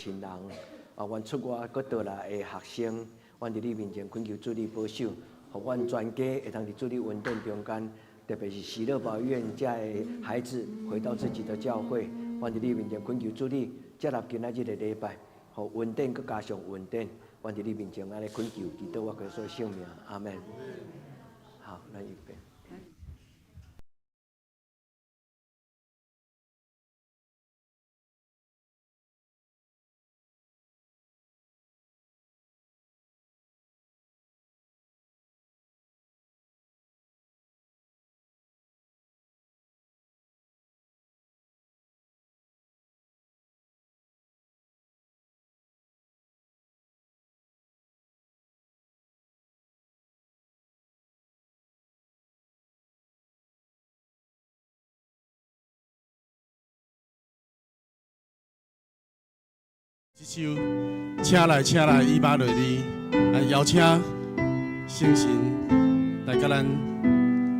亲人，阮出外搁倒来的学生，阮伫你面前恳求主你保守，互阮全家会当伫主你恩典中间，特别是喜乐宝院家的孩子回到自己的教会，阮伫你面前恳求主你接纳今仔日的礼拜，互恩典搁加上恩典，阮伫你面前安尼恳求，祈祷我耶稣圣名，阿门。好，咱预备。这首请来，伊巴瑞里来邀请圣神来甲咱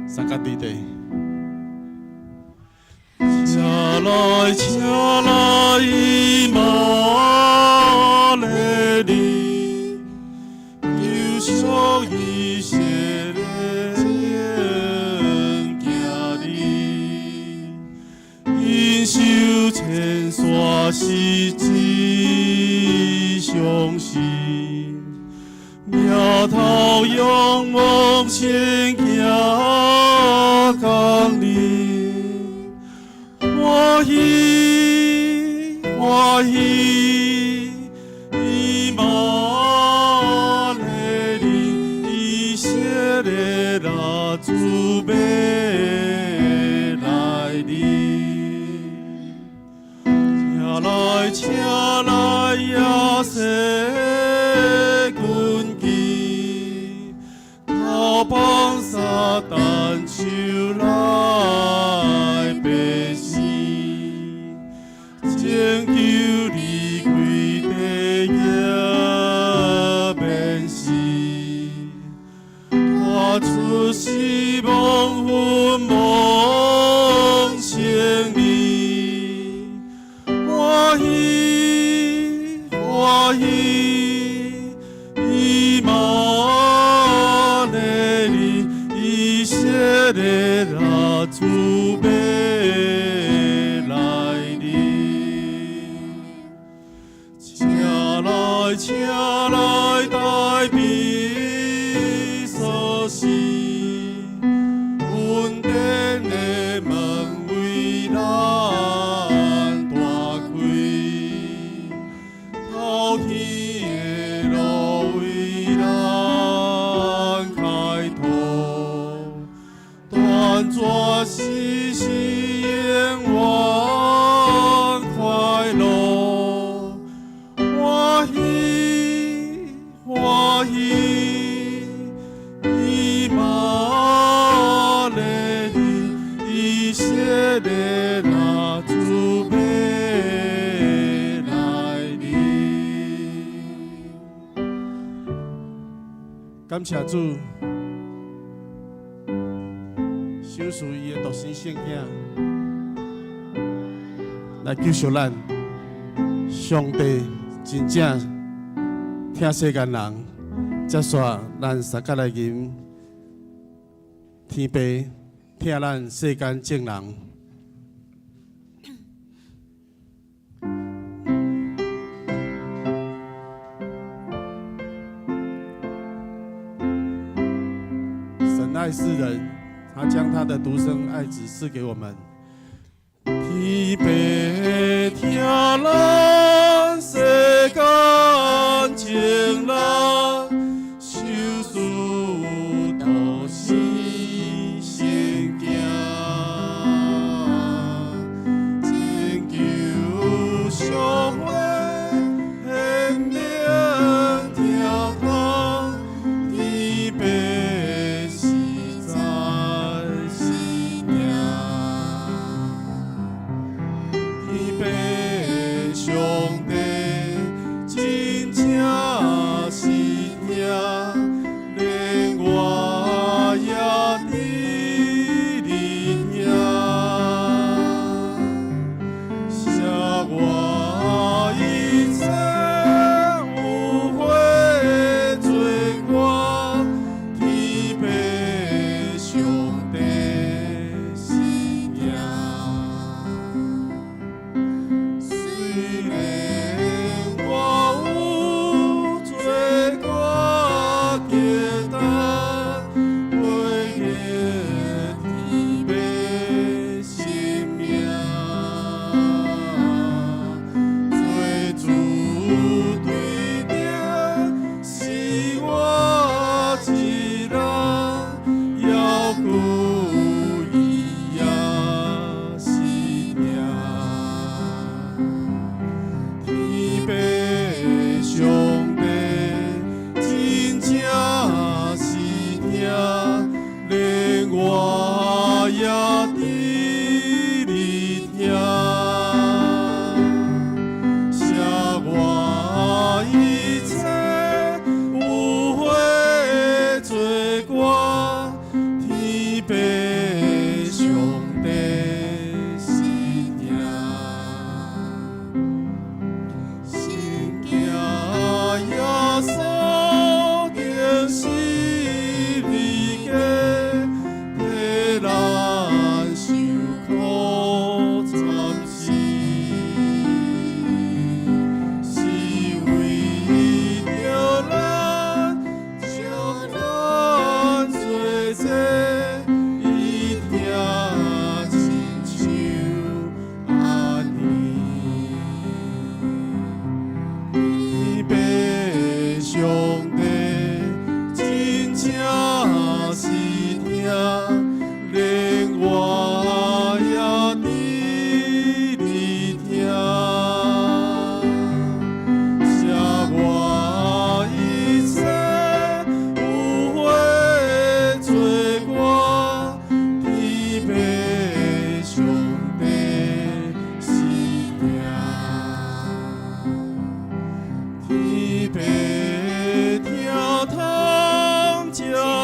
三角地地。请来，伊玛雷里，救赎一切的人行里，因受千山是真相信，苗头仰望前行江里。欢喜，伊玛雷里，以色列拉主贝来哩，请来呀些军旗，逃帮撒旦手来白死。拯救你归地也免死，拖出希望分梦胜利，欢喜，伊玛雷里，以色列拉主贝。请来，代彼所是，恩典的门为咱大开，透天的路为咱开拓，断绝世冤枉快乐，欢喜，伊玛雷里，以色列拉主贝来哩。感谢主，收属伊的独生圣囝，来救赎咱。上帝真正听世间人。接续咱三角来吟天父，听咱世间正人。神爱世人，他将他的独生爱子赐给我们。天父听咱世间正人。上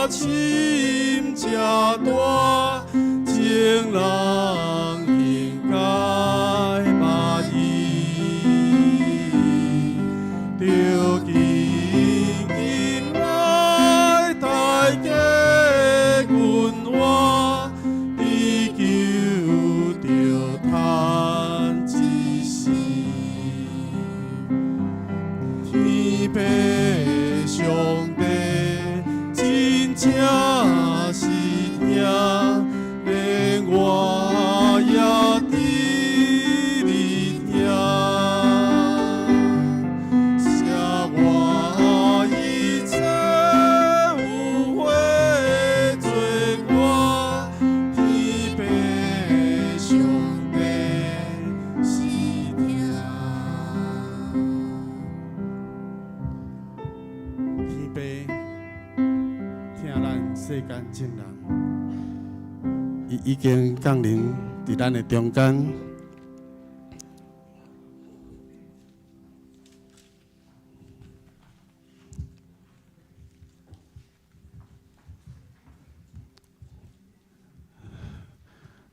心正大，情人应该捌伊，着见因来大家阮我，地球着叹一时，天父上帝真正是听，连我也伫你听，写我一切有悔罪我，天父上帝是听。天父听咱世间众人，伊已经降临伫咱的中间。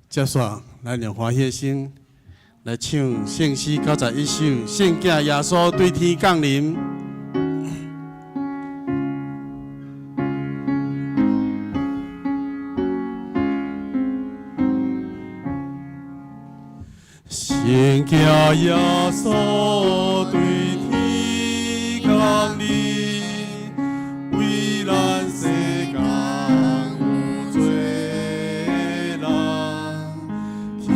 接续，咱用欢喜的心来唱圣诗91首《圣囝耶稣对天降临》。圣囝耶稣对天降临，为咱世间有罪人，天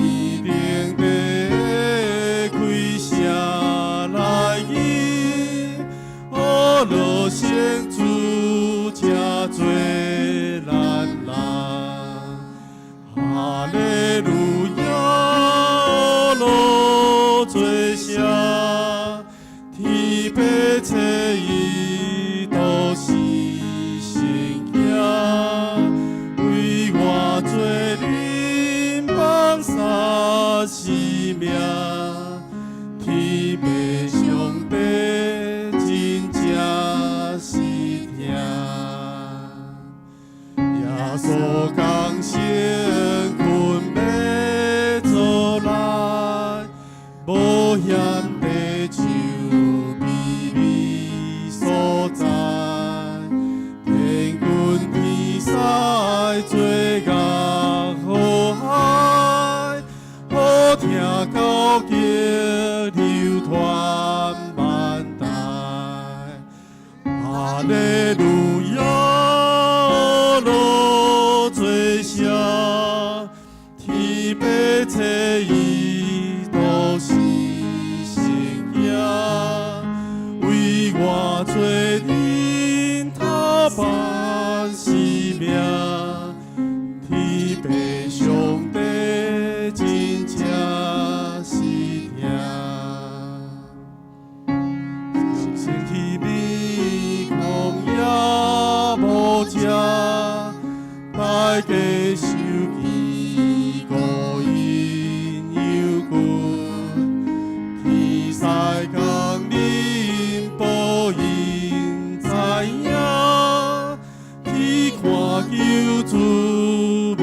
顶地开城来迎，阿罗先主正做咱人，哈利路亚。最声，天父赐伊都是圣囝，为我做恁放下性命，天父上帝真正是听，耶稣降生困要做咱。无险地就秘密所在，天君天使做恶祸害，好听高叫流传万代，哈利路亚罗最声，天父赐伊。都是圣囝，为我做恁头办使命，天父上帝真正是听，身体美空也无食，大家受气孤因忧困。在降临报应知影，去看救主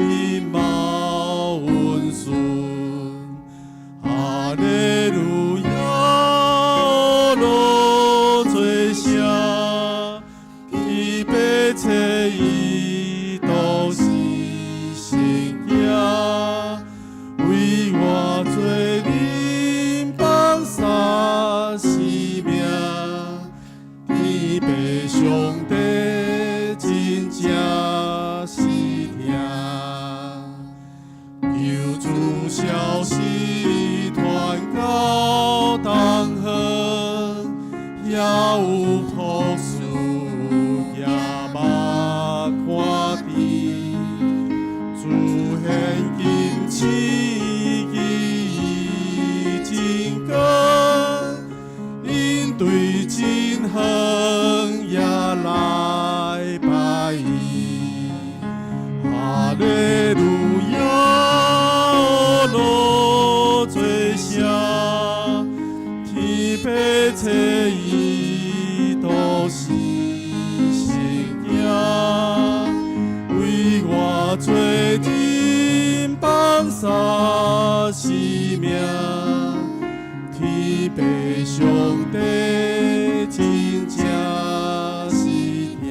面貌温顺，哈利路亚罗最声，天父赐伊都是圣囝，为我做你。三生命，天父上帝真正是听，救主消息传到东方，也有朴素也捌看见，自现今世。因对真远也来拜伊，哈利路亚罗最声，天父赐伊都是圣囝，杀生命，天父上帝真正是听，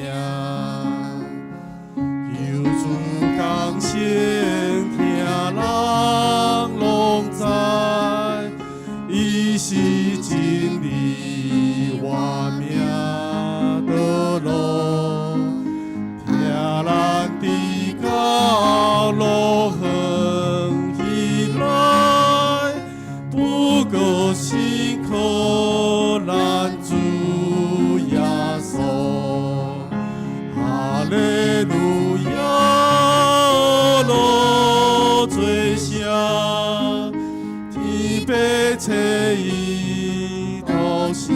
求主降生听人拢知，伊是真理活命道路，听人伫高路远起来，不过辛苦咱主耶稣，哈利路亚，路最声，天父找伊都是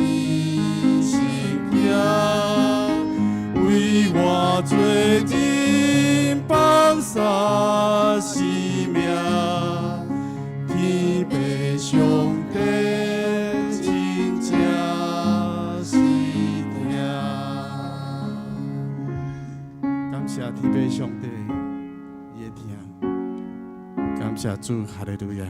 圣经，为我做人放下生命，天父上帝真正是听。感谢天父上帝，伊会听。感谢主，哈利路亚。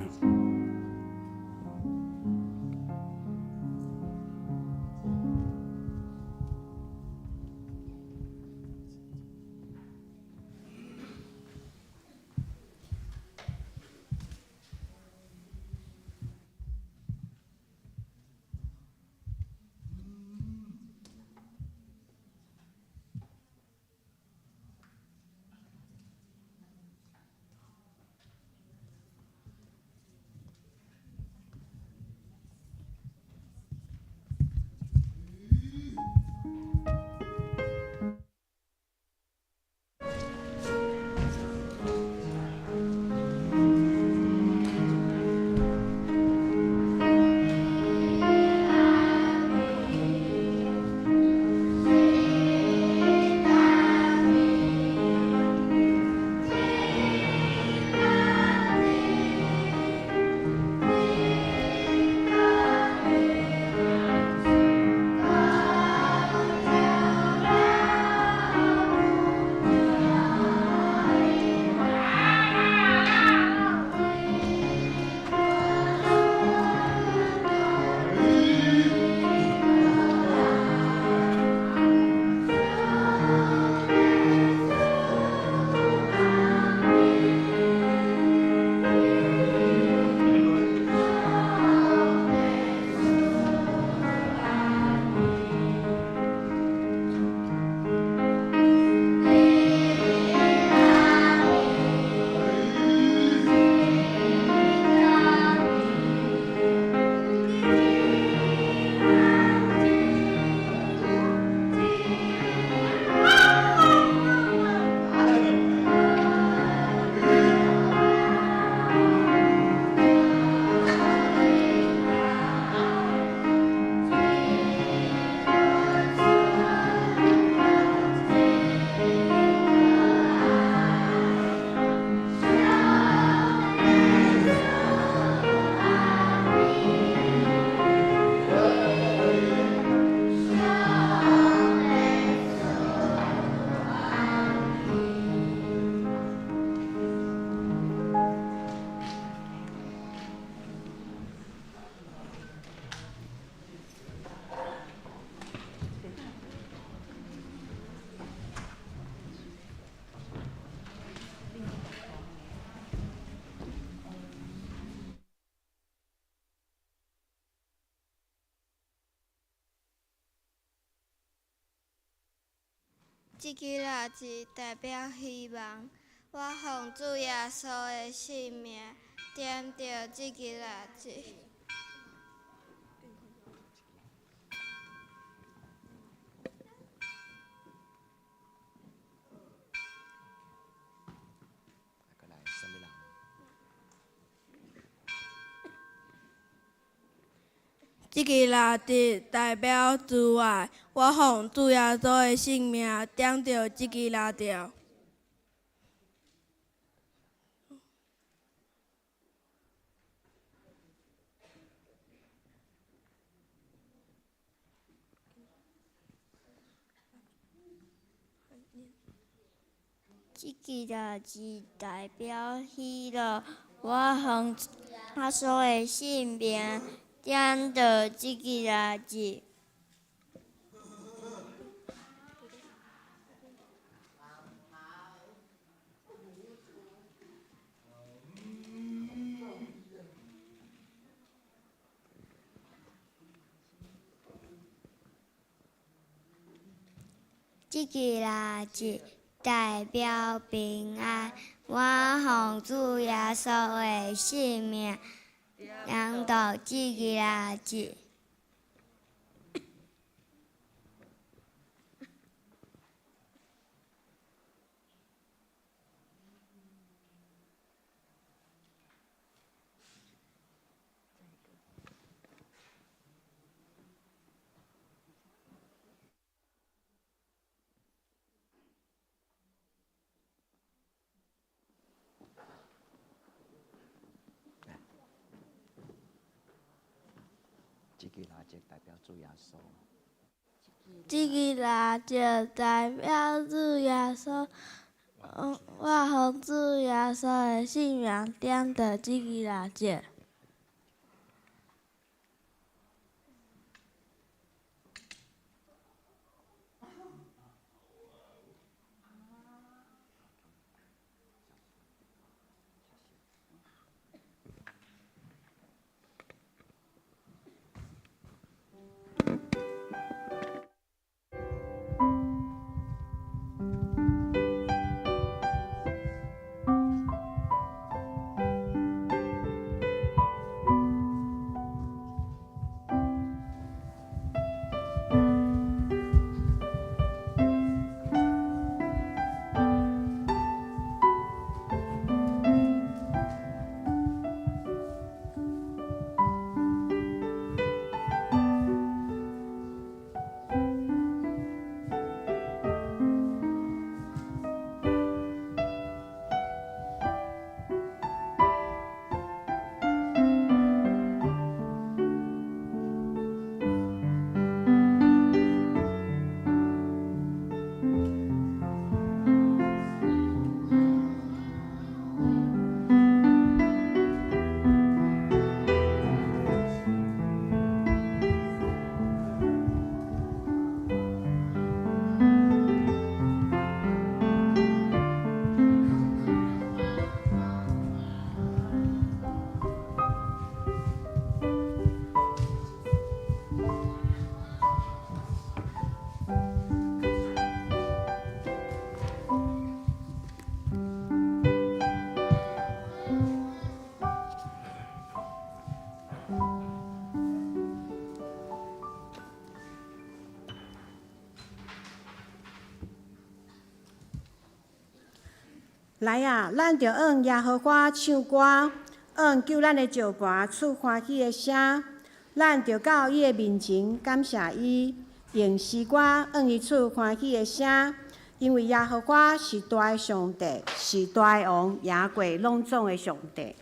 这支蜡烛代表希望，我奉主耶稣的性命，点着这支蜡烛。这支蜡烛代表主爱，我奉主耶稣的性命，点着这支蜡烛。这支蜡烛代表喜乐，我奉耶稣的性命，点着这个日子。这个日子代表平安，我奉主耶稣的性命，让到这个日子。这个日子代表主耶稣。这个日子代表主耶稣，我奉主耶稣的性命，点着这个日子。来啊，咱着用耶和华唱歌，用救咱的石歌出欢喜的声。咱着到伊的面前感谢伊，用诗歌用伊出欢喜的声。因为耶和华是大的上帝，是大的王，赢过拢总的上帝。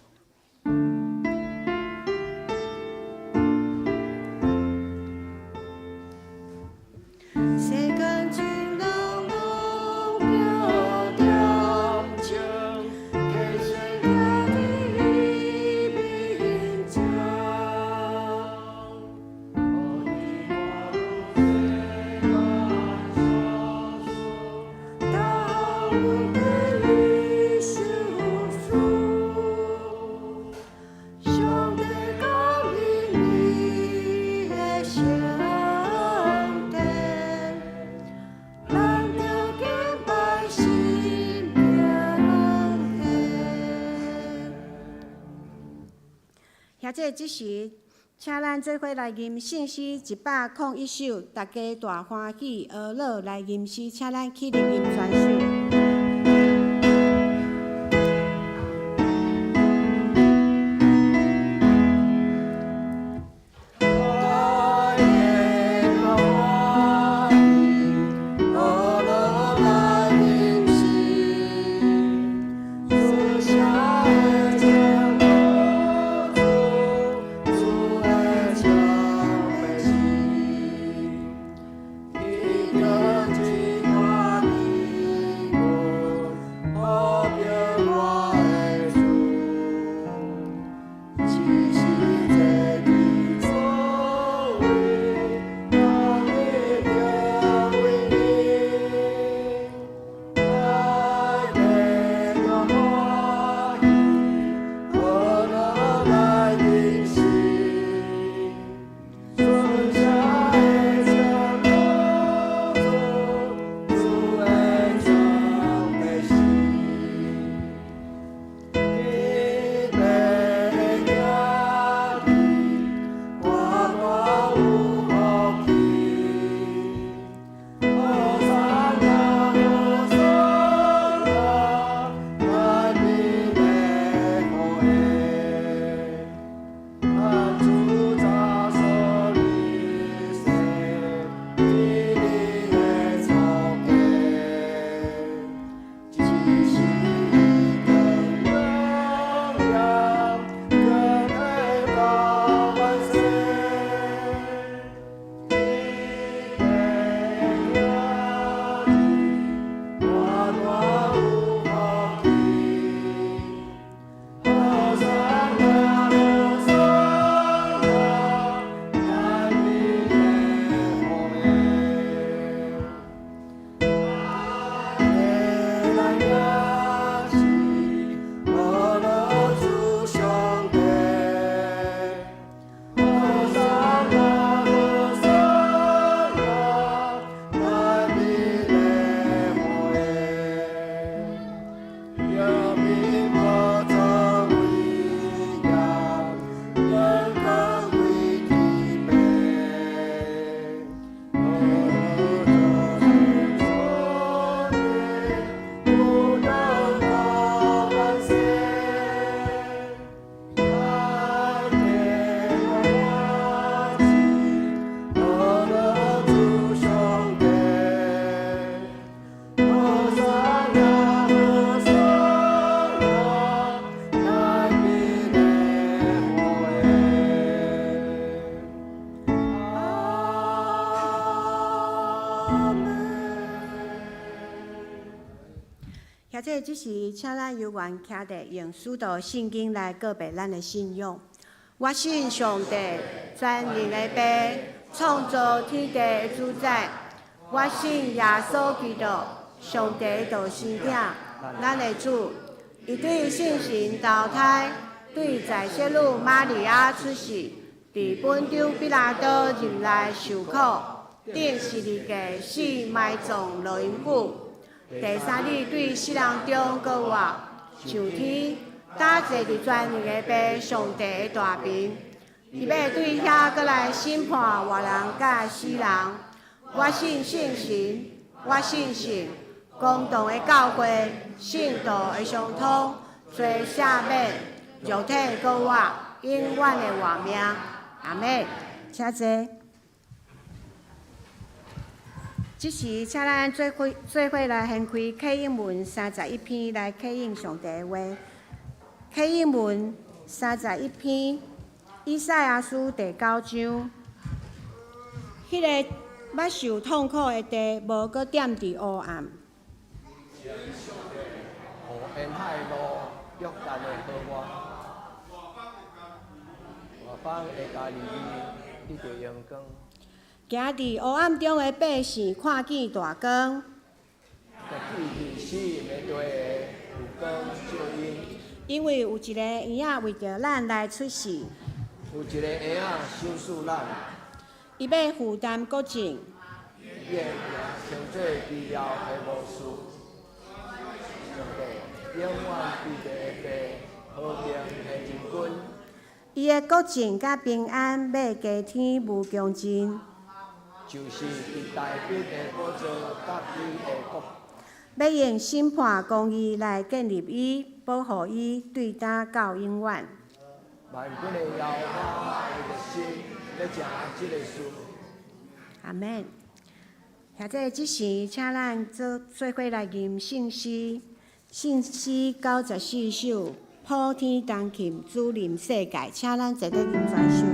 这时，请咱做伙来吟圣诗101首，大家大欢喜而乐来吟诗，请咱起立吟全首。或者只是请咱有缘徛伫用使徒圣经来告白咱的信仰。我信上帝，全能的爸，创造天地的主宰。我信耶稣基督，上帝的独生子，咱的主。伊对圣神投胎，对在世女玛利亚出世，伫本丢比拉多任内受苦，顶十字架死埋葬落阴府。第三日对死人中搁活，上天，搭坐伫全能的爸上帝的大边。伊要对遐搁来审判活人甲死人。我信圣神，我信神，公道的教会，信道的相通，做赦免，肉体搁活，永远的活命。阿们，请坐。即时，请咱做伙来献开启应文31篇，来启应上帝的话。启应文31篇，以赛亚书第9章。迄个捌受痛苦的地，无搁踮伫黑暗。河沿海路，约旦的河外，外邦会家己伊着阳光。行伫黑暗中的百姓看见大光。在记伫死人的地的有光照因。因为有一个婴仔为着咱来出世，有一个婴仔收束咱，伊要负担国政，伊会称做治疗的魔术。上帝永远庇着的和平的人君。伊的国政甲平安要加添无穷尽。就是伫大笔的宝座甲伊的国。要用审判公义来建立伊，保护伊对打到永远。万军的摇花为着心，要食即个事。阿免。或者即时，请咱做伙来吟圣诗，圣诗94首，普天同庆，主临世界，请咱坐咧吟全首。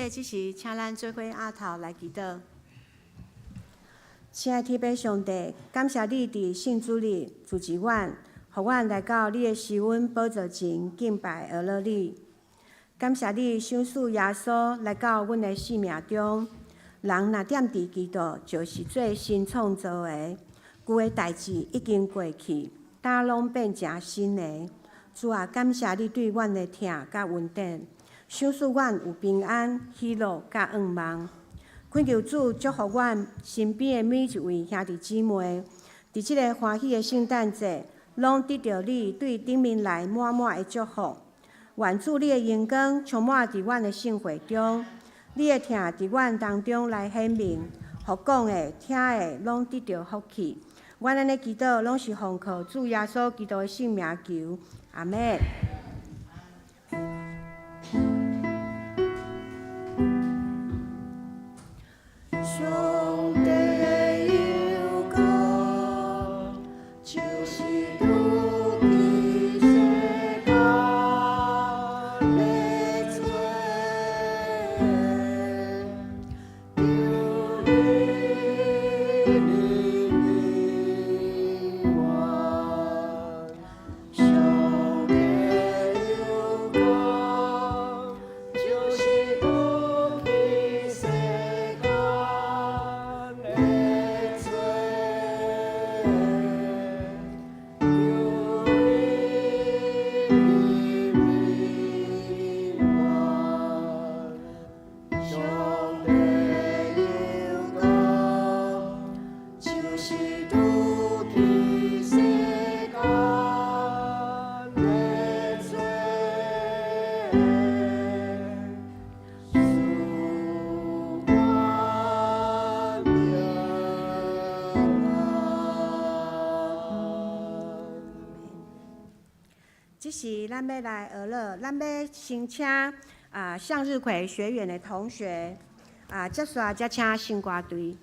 即时，请咱做伙压头来祈祷。亲爱的天父上帝，感谢你伫圣主日主持阮，互阮来到你的施恩宝座前敬拜阿乐你。感谢你赏赐耶稣来到阮的生命中。人若踮伫基督，就是做新创造的，旧的代志已经过去，胆拢变诚新的。主啊，感谢你对阮的疼甲恩典，赏赐阮有平安、喜乐甲愿望。恳求主祝福阮身边的每一位兄弟姊妹，伫即个欢喜的圣诞节，拢得到你对顶面来满满的祝福。愿主你的荣光充满伫阮的圣会中，你的疼伫阮当中来显明，互讲的、听的拢得到福气。阮安尼祈祷，拢是奉靠主耶稣基督的圣名求，阿门。上帝的yêu cầu，就是愈奇世界的罪，求你怜我。上帝的yêu cầu，就是愈奇世界。这是咱要来学了，咱要先请向日葵学院的同学接续才请圣歌队。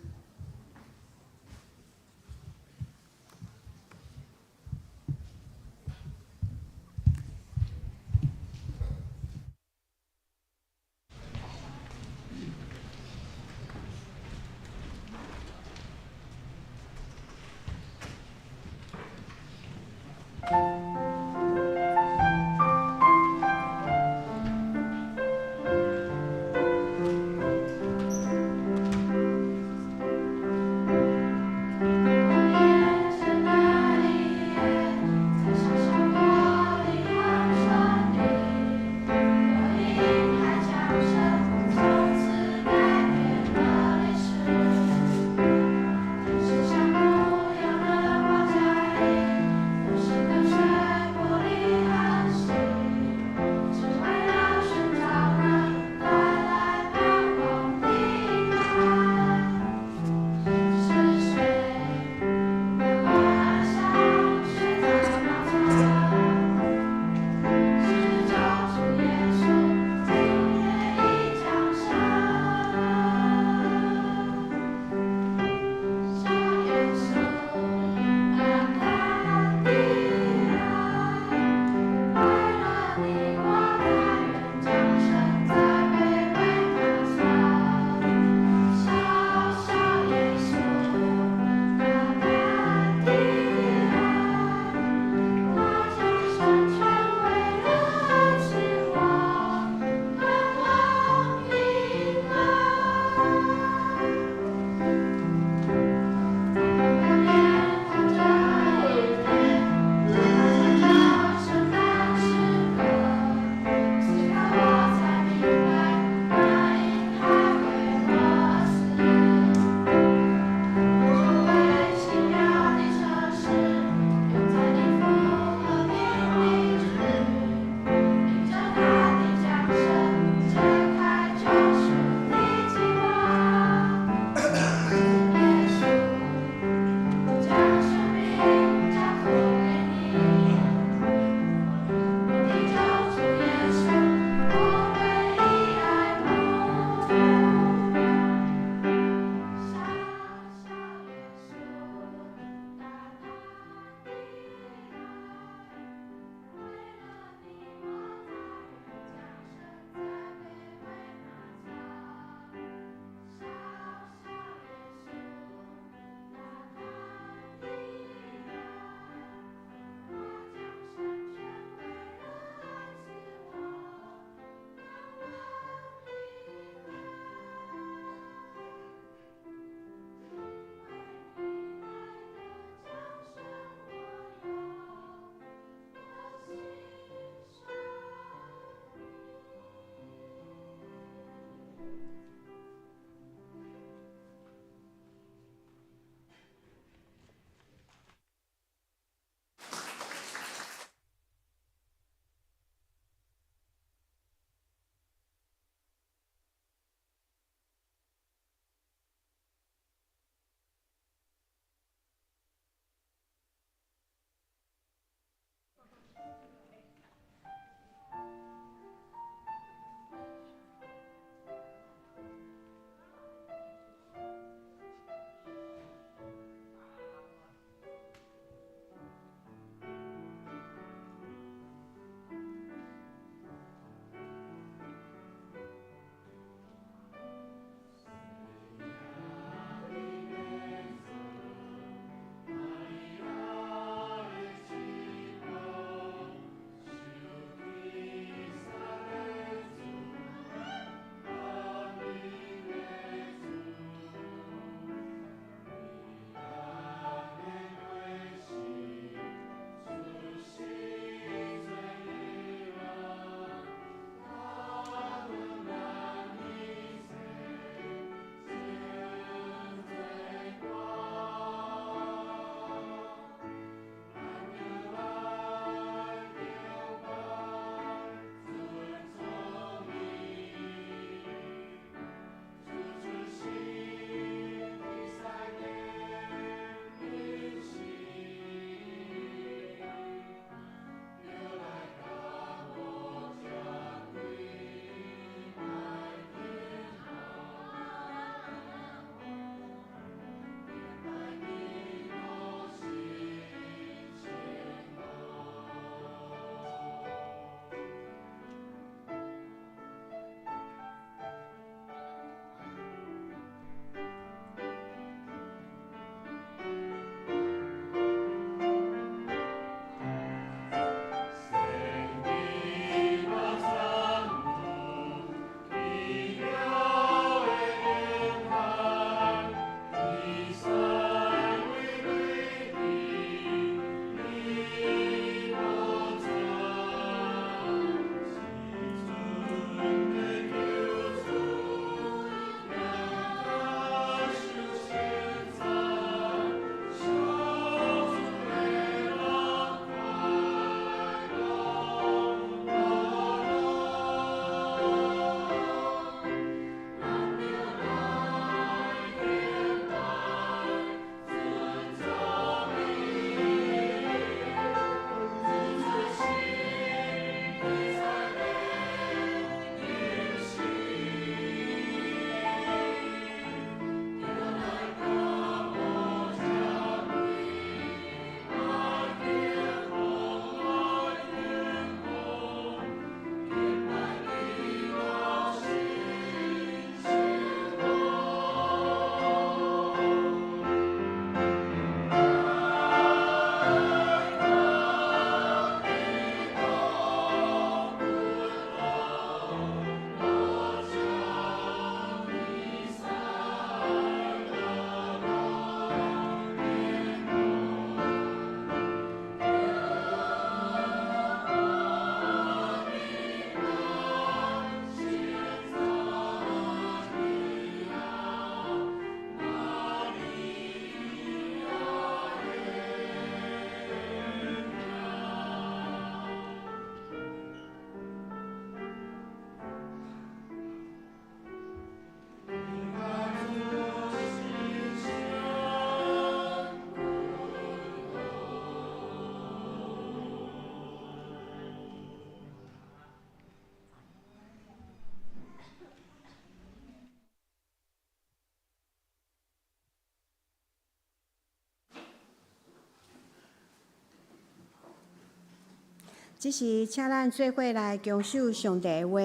即时，请咱做伙来强守上帝的话。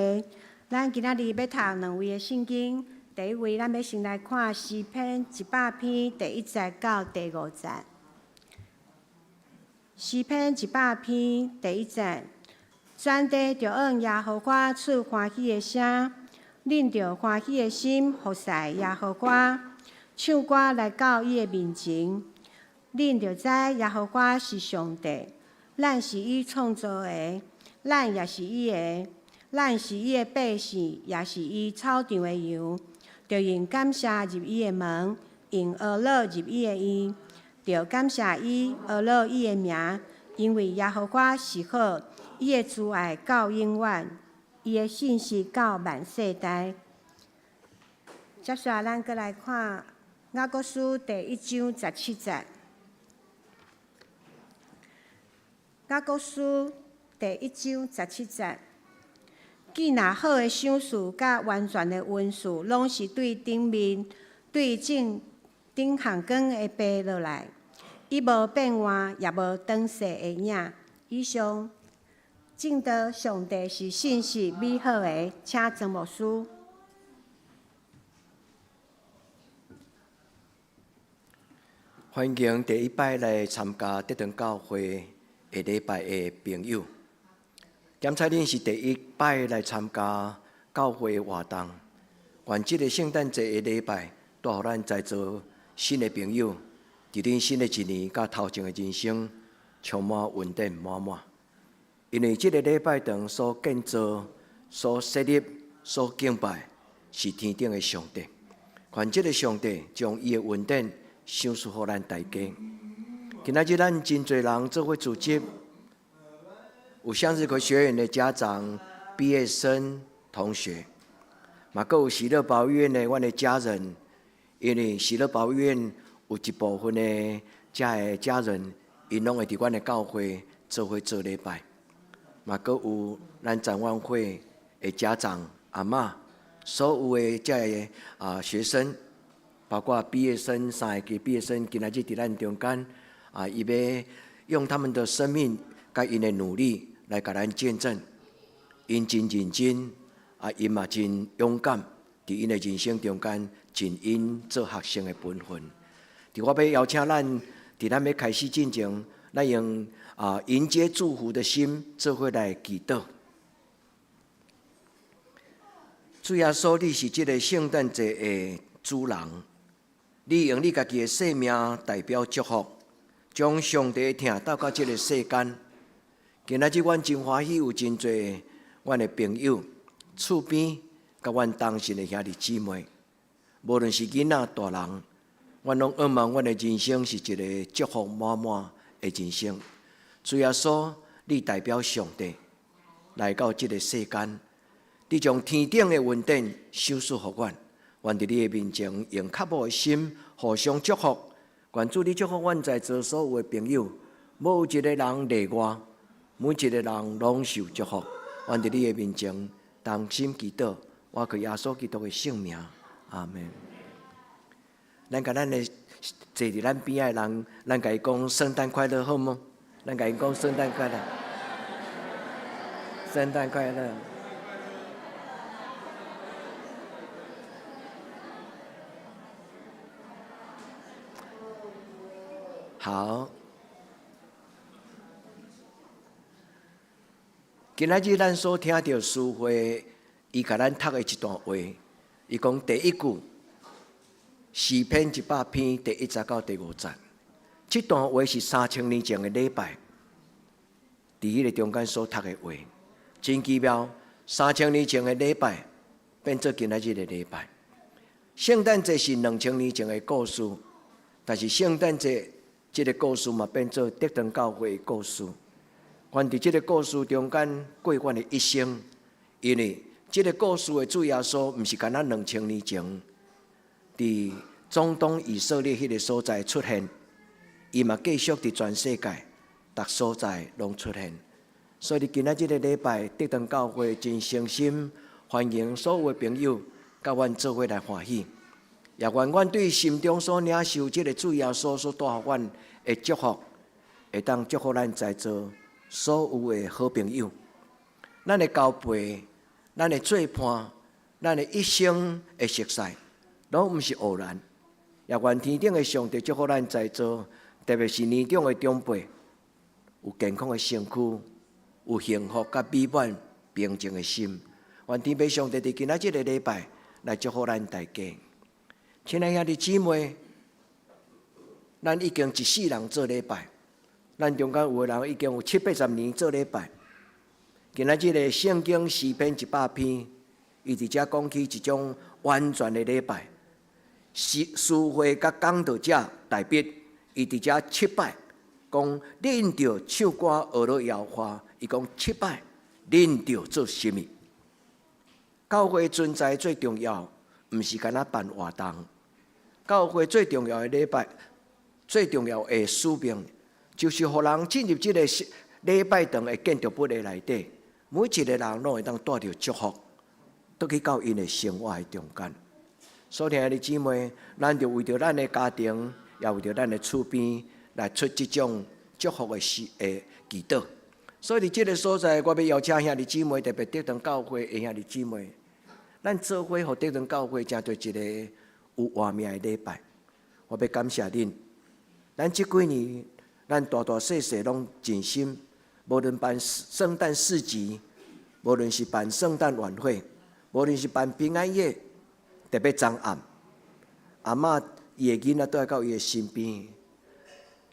咱今仔日要读2位的圣经，第一位咱要先来看诗篇100篇第1节到第5节。诗篇100篇第1节，全地着按耶和华出欢喜的声，恁着欢喜的心服侍耶和华，唱歌来到伊的面前。恁着知耶和华是上帝，咱是伊创造的，咱也是伊的。咱是伊的百姓，也是伊草场的羊。着用感谢入伊的门，用呵乐入伊的院。着感谢伊，呵乐伊的名，因为耶和华是好，伊的慈爱到永远，伊的信实到万世代。接下来，咱搁来看雅各书第1章17节。雅各书第1章17节。既若好的赏赐甲完全的恩赐，拢是对顶面、对正顶项光的爬落来，伊无变换，也无长势的影。以上，正道上帝是信实美好的，请曾牧师。欢迎第一摆来参加德堂教会下礼拜的朋友。检查恁是第一摆来参加教会活动，愿即个圣诞节的礼拜，带予咱在座新的朋友，伫恁新的一年甲头前的人生，充满稳定满满。因为即个礼拜堂所建造、所设立、所敬拜，是天顶的上帝。愿即个上帝将伊的稳定赏赐予咱大家。今仔日咱真侪人做伙组织。有向日葵学院的家长、毕业生、同学，嘛，阁有喜乐保育院的阮的家人，因为喜乐保育院有一部分的家人，因拢会伫阮的教会做伙做礼拜，嘛，阁有咱展望会的家长、阿嬷，所有的学生，包括毕业生3个毕业生，今仔日伫咱中间，伊要用他们的生命甲因的努力。来甲咱见证，因真认真，因嘛真勇敢，伫因的人生中间尽因做学生的本分。伫我要邀请咱，伫咱要开始进前，咱用迎接祝福的心，做伙来祈祷。主耶稣，你是这个圣诞节的主人，你用你家己的生命代表祝福，将上帝的疼带到这个世间。今仔日，阮真欢喜有真侪阮的朋友、厝边，甲阮同信的兄弟姊妹，无论是囡仔大人，阮拢渴望阮的人生是一个祝福满满的人生。主耶稣，你代表上帝来到这个世间，你将天顶的稳定赏赐予阮，愿伫你的面前用渴慕的心互相祝福。愿主你祝福阮在座所有的朋友，无一个人例外。每一个人拢受祝福，愿伫你的面前同心祈祷，我靠耶稣基督的圣名，阿门。咱甲咱的坐伫咱边仔的人，咱甲伊讲圣诞快乐好吗？咱甲伊讲圣诞快乐，圣诞快乐。好。今仔日咱所听到师会，伊甲咱读的一段话，伊讲第一句，诗篇100篇第1节到第5节，这段话是3000年前的礼拜，伫迄个中间所读的话，真奇妙。3000年前的礼拜变做今仔日的礼拜。圣诞节是2000年前的故事，但是圣诞节这个故事嘛变做德堂教会的故事。阮伫这个故事中间过阮的一生，因为这个故事的主耶稣，毋是干那2000年前，伫中东以色列迄个所在出现，伊嘛继续伫全世界逐所在拢出现。所以今仔日个礼拜，德堂教会真诚心欢迎所有的朋友，甲阮做伙来欢喜。也愿阮对心中所领受这个主耶稣所带予阮的祝福，会当祝福咱在座所有的好朋友，咱的交陪，咱的做伴，咱的一生的熟悉，拢毋是偶然。也愿天顶的上帝祝福咱在座，特别是年长的长辈，有健康的身躯，有幸福甲美满平静的心。愿天父上帝伫今仔日的礼拜来祝福咱大家。亲爱兄弟姊妹，咱已经一世人做礼拜，咱中间有的人已经有70-80年做礼拜。今仔日的圣经诗篇100篇，伊伫遮讲起一种完全的礼拜。诗会甲讲道者代笔，伊伫遮7摆讲，恁着唱歌学了摇花，伊讲7摆，恁着做什么？教会存在最重要，毋是干那办活动。教会最重要的礼拜，最重要的使命，就是互人进入这个礼拜堂的建筑物的内底，每一个人拢会当带着祝福，倒去到因的生活的中间。所听的姊妹，咱就为着咱的家庭，也为着咱的厝边，来出这种祝福的祈祷。所以伫这个所在，我要邀请兄弟姊妹，特别德堂教会的兄弟姊妹，咱做伙互德堂教会成做一个有活命的礼拜。我要感谢恁，咱这几年，咱大大小小拢尽心，无论办圣诞市集，无论是办圣诞晚会，无论是办平安夜。特别昨暗，阿嬷伊的囡仔都在到伊的身边。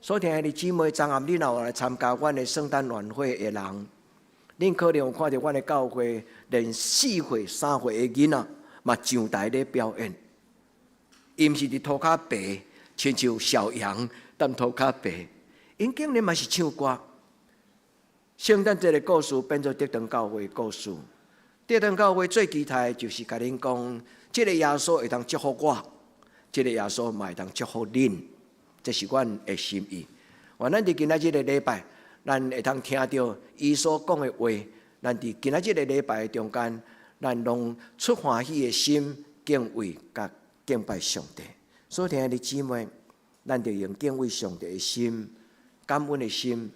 所听的姊妹，昨暗恁若有来参加阮的圣诞晚会的人，恁可能有看到阮的教会，连4岁、3岁的囡仔嘛上台咧表演。伊毋是伫涂骹白，亲像小羊踮涂骹白，因竟然嘛是唱歌。圣诞节的故事变做德堂教会的故事。德堂教会最期待就是甲恁讲。这个耶稣会当祝福我，这个耶稣嘛会当祝福恁，这是阮的心意。愿咱伫今仔日的礼拜，咱会当听到伊所讲的话，咱伫今仔日的礼拜中间，咱拢出欢喜的心，敬畏甲敬拜上帝。所听的姊妹，咱就用敬畏上帝的心、感恩的心、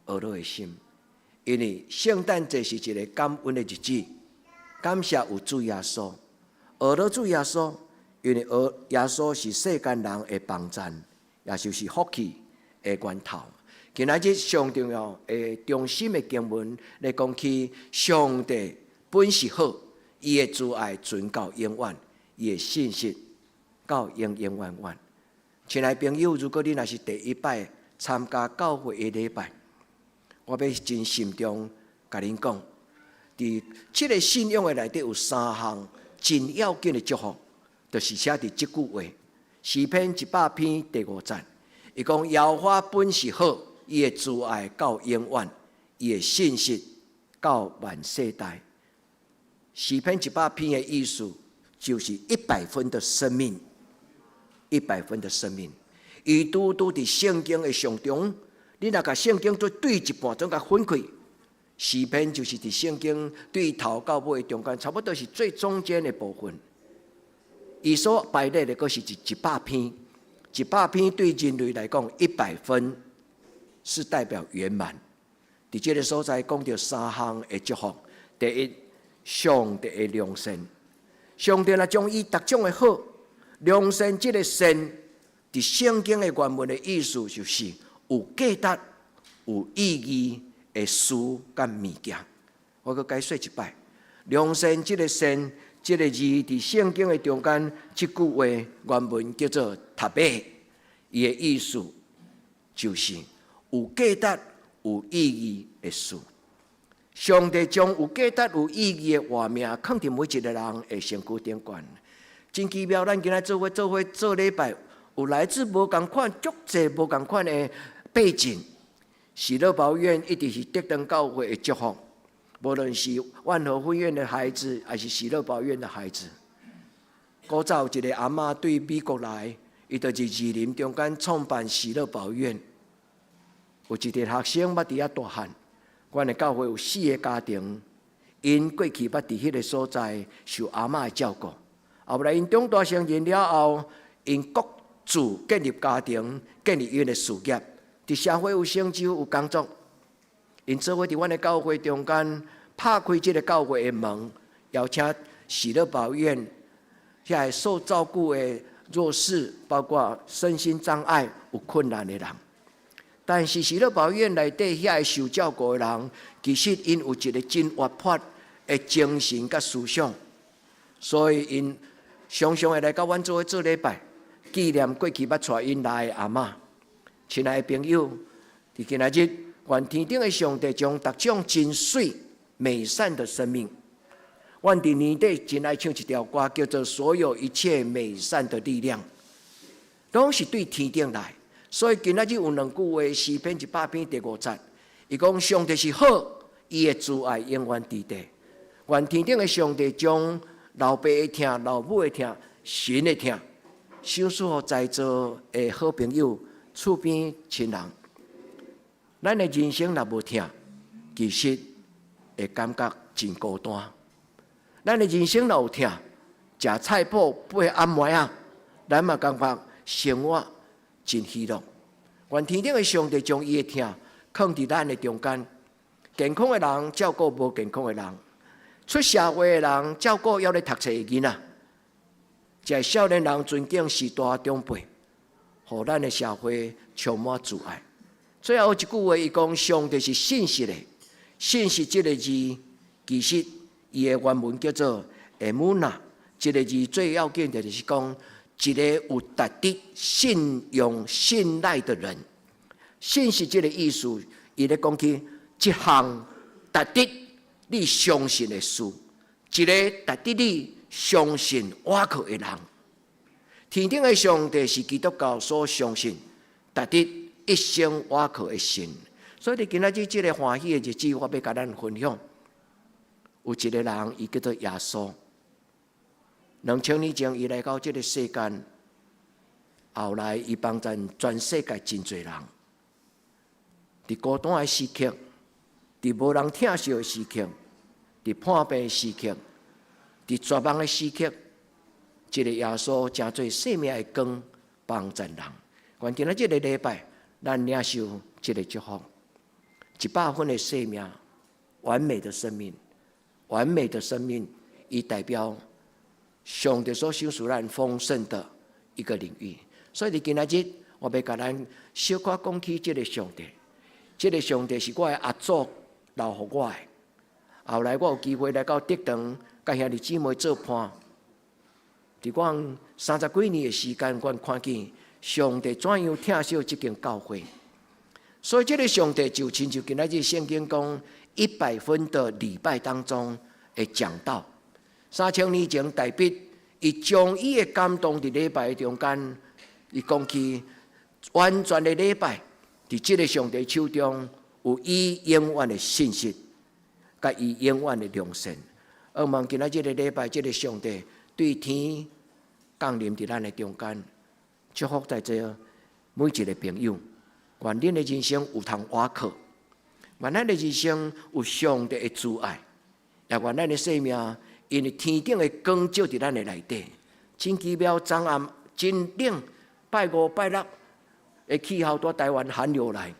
乐的心，因为圣诞节是一个感恩的日子，感谢有主耶稣。学了主耶稣，因为耶稣是世间人的帮赞，也就是福气的源头。今仔日上重要的中心的经文来讲起，上帝本是好，伊的慈爱存到永远，伊的信息到永永远远。亲爱朋友，如果你若是第一摆参加教会的礼拜，我要真心中甲恁讲，伫这个信仰的内底有3项。真要紧的祝福，就是写伫这句话：诗篇100篇第5节，伊讲耶和华本是好，伊的慈爱到永远，伊的信息到万世代。诗篇100篇的意思就是100分的生命，100分的生命。伊拄伫圣经的上中，你若甲圣经做对一半，总甲分开。诗篇就是伫圣经对头到尾中间，差不多是最中间的部分。伊所排列的阁是100篇，100篇对人类来讲，100分是代表圆满。伫这个所在讲到3项的祝福：第一，上帝的良善，上帝来将伊逐种的好，良善这个善，伫圣经的原文的意思就是有价值、有意义。的事甲物件，我阁解说一摆。良善这个善，这个字伫圣经的中间，这句话原文叫做塔贝，伊的意思就是有价值、有意义的事。上帝将有价值、有意义的活命，放伫每一个人的身躯顶悬。真奇妙，咱今仔做伙做礼拜，有来自无共款、足济无共款的背景。喜乐宝院一直是德堂教会的祝福，无论是万和分院的孩子，还是喜乐宝院的孩子。古早有一个阿嬷对美国来，伊就是二林中间创办喜乐宝院。有一个学生捌伫遐大汉，阮的教会有4个家庭，因过去捌伫迄个所在受阿嬷的照顾。后来因长大成人了后，因各自建立家庭，建立因的事业。伫社会有成就有工作，因做伙伫阮的教会中间拍开这个教会的门，邀请喜乐宝院遐受照顾的弱势，包括身心障碍有困难的人。但是喜乐宝院内底遐受照顾的人，其实因有一个真活泼的精神甲思想，所以因常常会来到阮做伙做礼拜，纪念过去捌带因来的阿嬷。亲爱的朋友，伫今仔日，愿天顶的上帝将各种真水美善的生命，阮伫年底真爱唱一条歌，叫做《所有一切美善的力量》，拢是对天顶来。所以今仔日有2句话，诗篇100篇第5节，伊讲上帝是好，伊的慈爱永远伫地。愿天顶的上帝将老爸的疼、老母的疼、神的疼，赏赐予在座的好朋友、厝边亲人。咱的人生若无疼，其实会感觉真孤单。咱的人生若有疼，食菜脯配暗糜啊，咱嘛感觉生活真喜乐。愿天顶的上帝将伊的疼放伫咱的中间。健康的人照顾无健康的人，出社会的人照顾要咧读册的囡仔，一个少年人尊敬时大长辈，互咱的社会充满慈爱。最后一句话，伊讲上帝是信实的，信实这个字，其实伊的原文叫做诶姆纳，这个字最要紧的就是讲一个有值得信用、信赖的人。信实这个意思，伊咧讲起一项值得你相信的事，一个值得你相信倚靠的人。天顶的上帝是基督教所相信，值得一生倚靠的神。所以伫今仔日这个欢喜的日子，我要甲咱分享，有一个人，伊叫做耶稣。2000年前，伊来到这个世间，后来伊帮助全世界真侪人。伫孤单的时刻，伫无人疼惜的时刻，伫破病的时刻，伫绝望的时刻，这个耶稣真做生命的光，帮助人。愿今仔这个礼拜，咱领受这个祝福，100分的生命，完美的生命，完美的生命，以代表上帝所赏赐咱丰盛的一个领域。所以伫今仔日，我要甲咱小可讲起这个上帝。这个上帝是我的阿祖留予我的。后来我有机会来到德堂，甲兄弟姊妹做伴。伫我30几年的时间，我看见上帝怎样疼惜这间教会。所以这个上帝就亲像今仔日圣经讲100分的礼拜当中的讲道。3000年前，大卫伊将伊的感动伫礼拜中间，伊讲起完全的礼拜。伫这个上帝手中，有伊永远的信息，甲伊永远的良善。而望今仔这个礼拜，这个上帝对天降临伫咱的中间，祝福在这每一个朋友。愿恁的人生有通倚靠，愿咱的人生有上帝的慈爱，也愿咱的生命因为天顶的光照伫咱的内底。真奇妙，昨暗真冷，拜5、拜6。的气候在台湾寒流来，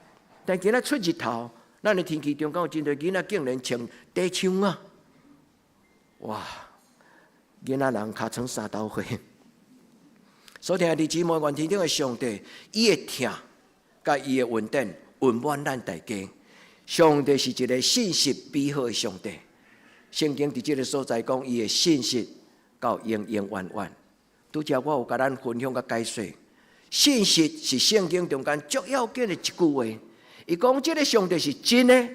但今仔出日头，咱的天气中间有真多囡仔竟然穿短枪啊！哇，囡仔人尻川3斗火。所听的姊妹，愿天顶的上帝，伊的疼，甲伊的稳定，温暖咱大家。上帝是一个信实美好的上帝。圣经伫这个所在讲，伊的信实到永永远远。拄则我有甲咱分享甲解说。信实是圣经中间最要紧的一句话。伊讲这个上帝是真的，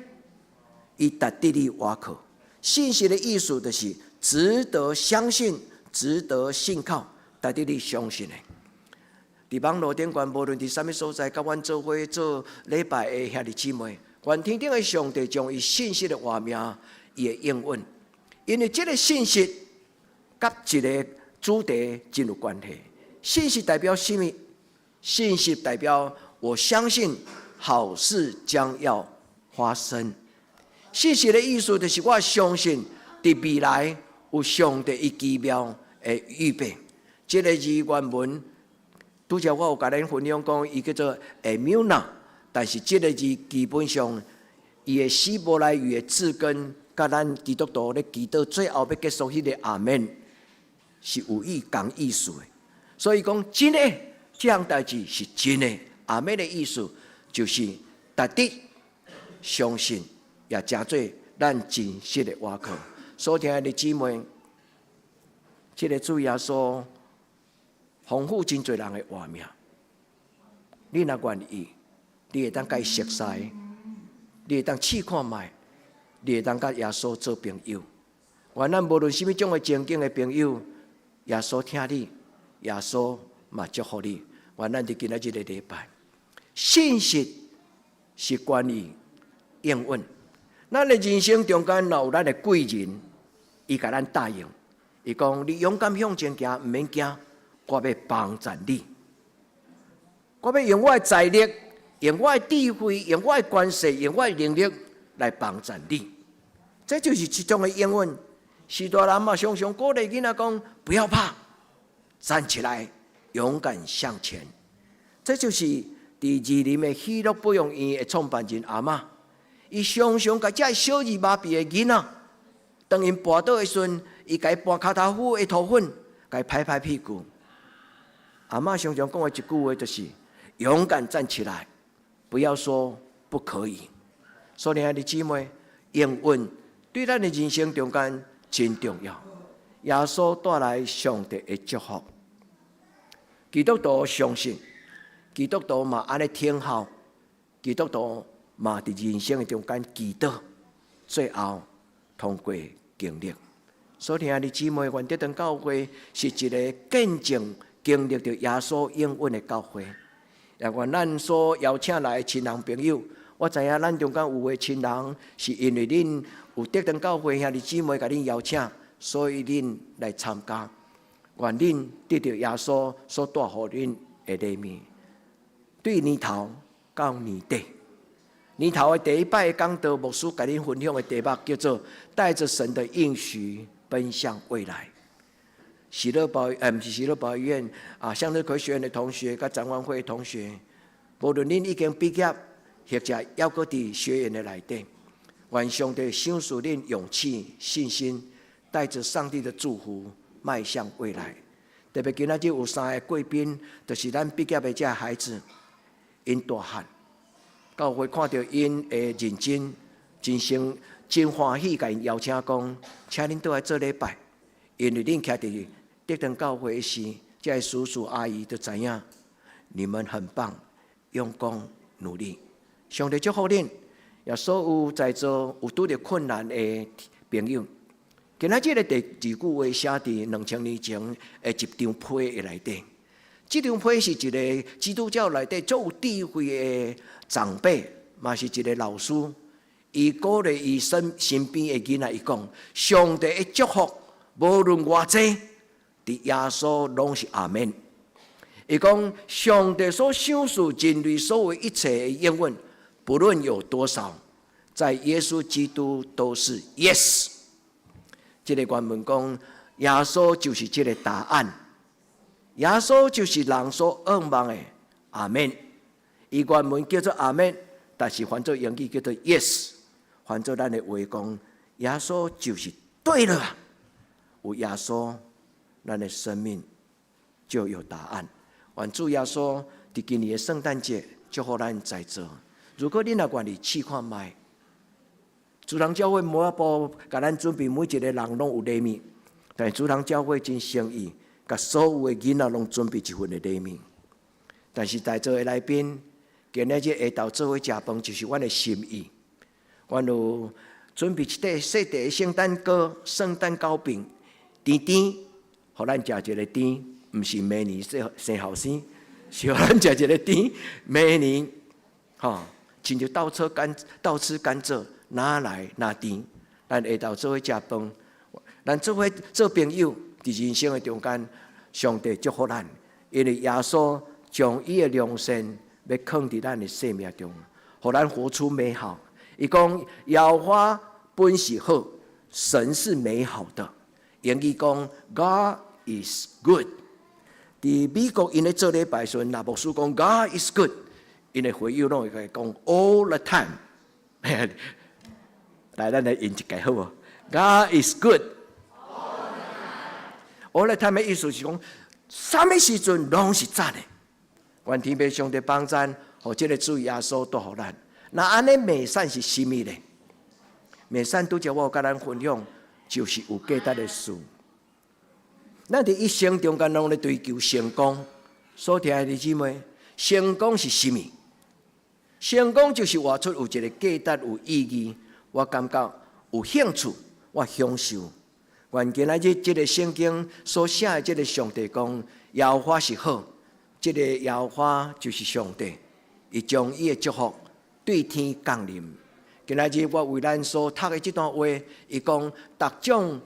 伊值得你倚靠。信实的意思就是值得相信、值得信靠、值得你相信的。伫网络顶端，无论伫啥物所在，甲阮做伙做礼拜的兄弟姊妹，愿天顶的上帝将伊信实的画面，伊的应允。因为这个信实甲一个主题真有关系。信实代表什么？信息代表我相信好事将要发生。信息的意思就是我相信伫未来有上帝伊奇妙的预备。这个字原文，拄则我有甲恁分享讲，伊叫做 Emuna， 但是这个字基本上伊的希伯来语的字根，甲咱基督徒咧祈祷最后要结束迄个阿门，是有同意思的。所以讲真的，这项代志是真的。阿门的意思就是值得相信，也成做咱真实的倚靠。所听的姊妹，这个主耶稣丰富真侪人的活命，你若愿意，你会当甲伊熟悉，你会当试看卖，你会当甲耶稣做朋友。愿咱无论什么种的情境的朋友，耶稣听你，耶稣嘛祝福你。愿咱伫今仔日的礼拜，信息是关于应允。咱的人生中间若有咱的贵人，伊甲咱答应，伊讲你勇敢向前行，毋免惊，我要帮助你。我要用我的财力，用我的智慧，用我的关系，用我的能力来帮助你。这就是一种的应允。许多人嘛常常鼓励囡仔讲：不要怕，站起来，勇敢向前。这就是第二年的喜乐保养院的创办人阿嬷，伊常常甲这小儿麻痹的囡仔，当因跋倒的时阵，伊甲伊搬骹头虎的涂粉，甲伊拍拍屁股。阿嬷常常讲的一句话就是：勇敢站起来，不要说不可以。所以，亲爱的姊妹，应允对咱的人生中间真重要。耶稣带来上帝的祝福，基督徒相信，基督徒嘛安尼听候，基督徒嘛伫人生的中间祈祷，最后通过经历。所以，亲爱的姊妹，愿这堂教会是一个见证经历着耶稣应允的教会。也愿咱所邀请来的亲人朋友，我知影咱中间有的亲人是因为恁有这堂教会兄弟姊妹甲恁邀请，所以恁来参加。愿恁得到耶稣所带予恁的礼物。对年头到年底，年头的第一摆的讲道，牧师甲恁分享的题目叫做“带着神的应许奔向未来”。喜乐宝不是喜乐宝医院向日葵学院的同学，甲展望会的同学，无论恁已经毕业，或者还搁伫学院的内底，愿上帝赏赐恁勇气、信心，带着上帝的祝福迈向未来。特别今仔日有3个贵宾，就是咱毕业的这孩子，因大汉，教会看到因的认真、真欢喜，甲因邀请讲，请恁倒来做礼拜，因为恁徛伫这堂教会时，这些叔叔阿姨都知影，你们很棒，用功努力。上帝祝福恁，也所有在座有拄着困难的朋友。今仔日的第二句话写伫2000年前的一张批的内底。这张批是一个基督教内底最有智慧的长辈，嘛是一个老师。伊鼓励伊身边的囡仔，伊讲：上帝的祝福，无论偌济。伫耶稣拢是阿门。伊讲上帝所赏赐人类所有一切的应允，不论有多少，在耶稣基督都是 yes。这个原文讲，耶稣就是这个答案，耶稣就是人所渴望的阿门。伊原文叫做阿门，但是翻做英语叫做 yes。翻做咱的话讲，耶稣就是对了啊，有耶稣。咱的生命就有答案。愿主耶稣伫今年的圣诞节祝福咱在座。如果恁也愿意试看卖，主人教会每一步甲咱准备每一个人拢有礼物，但主人教会真诚意，甲所有的囡仔拢准备一份的礼物。但是在座的来宾，今日下昼做伙食饭就是阮的心意。阮有准备一块细地的圣诞糕、圣诞糕饼、甜甜。互咱食一个甜，毋是明年生后生，是互咱食一个甜。明年，亲像倒吃甘蔗，哪来哪甜？咱下昼做伙食饭，咱做伙做朋友，伫人生的中间，上帝祝福咱，因为耶稣将伊的良善要放伫咱的生命中，互咱活出美好。伊讲，耶和华本是好，神是美好的。英语讲 God is good。伫美国因咧做礼拜时，那牧师讲 God is good，因咧会友拢会讲 all the time。来，咱来演一句好无 ？God is good all the time 的意思是讲，什么时阵拢是赞的。愿天父上帝帮咱，互这个主耶稣都互咱。那安尼美善是什么呢？美善拄则我甲咱分享，就是有价值的事。咱伫一生中间拢咧追求成功，所听的弟姊妹，成功是什么？成功就是活出有一个价值、有意义，我感觉有兴趣，我享受。愿今仔日这个圣经所写的这个上帝讲，耶和华是好，这个耶和华就是上帝，伊将伊的祝福对天降临。今仔日我为咱所读的这段话，伊讲各种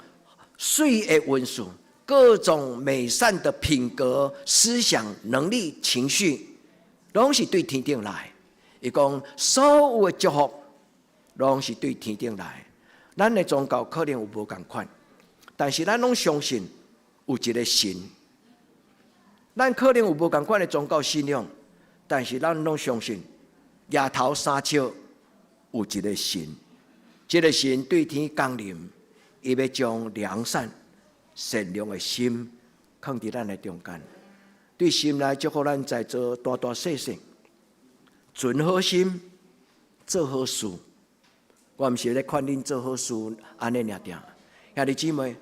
水的文数，各种美善的品格、思想、能力、情绪，拢是对天顶来。伊讲所有的祝福，拢是对天顶来。咱的宗教可能有无同款，但是咱拢相信有一个神。咱可能有无同款的宗教信仰，但是咱拢相信夜头三笑有一个神。这个神对天降临，伊要将良善、善良的心放伫咱的中间，对心来祝福咱在座大大小小。存好心，做好事。我毋是咧劝恁做好事，安尼尔定。兄弟姊妹，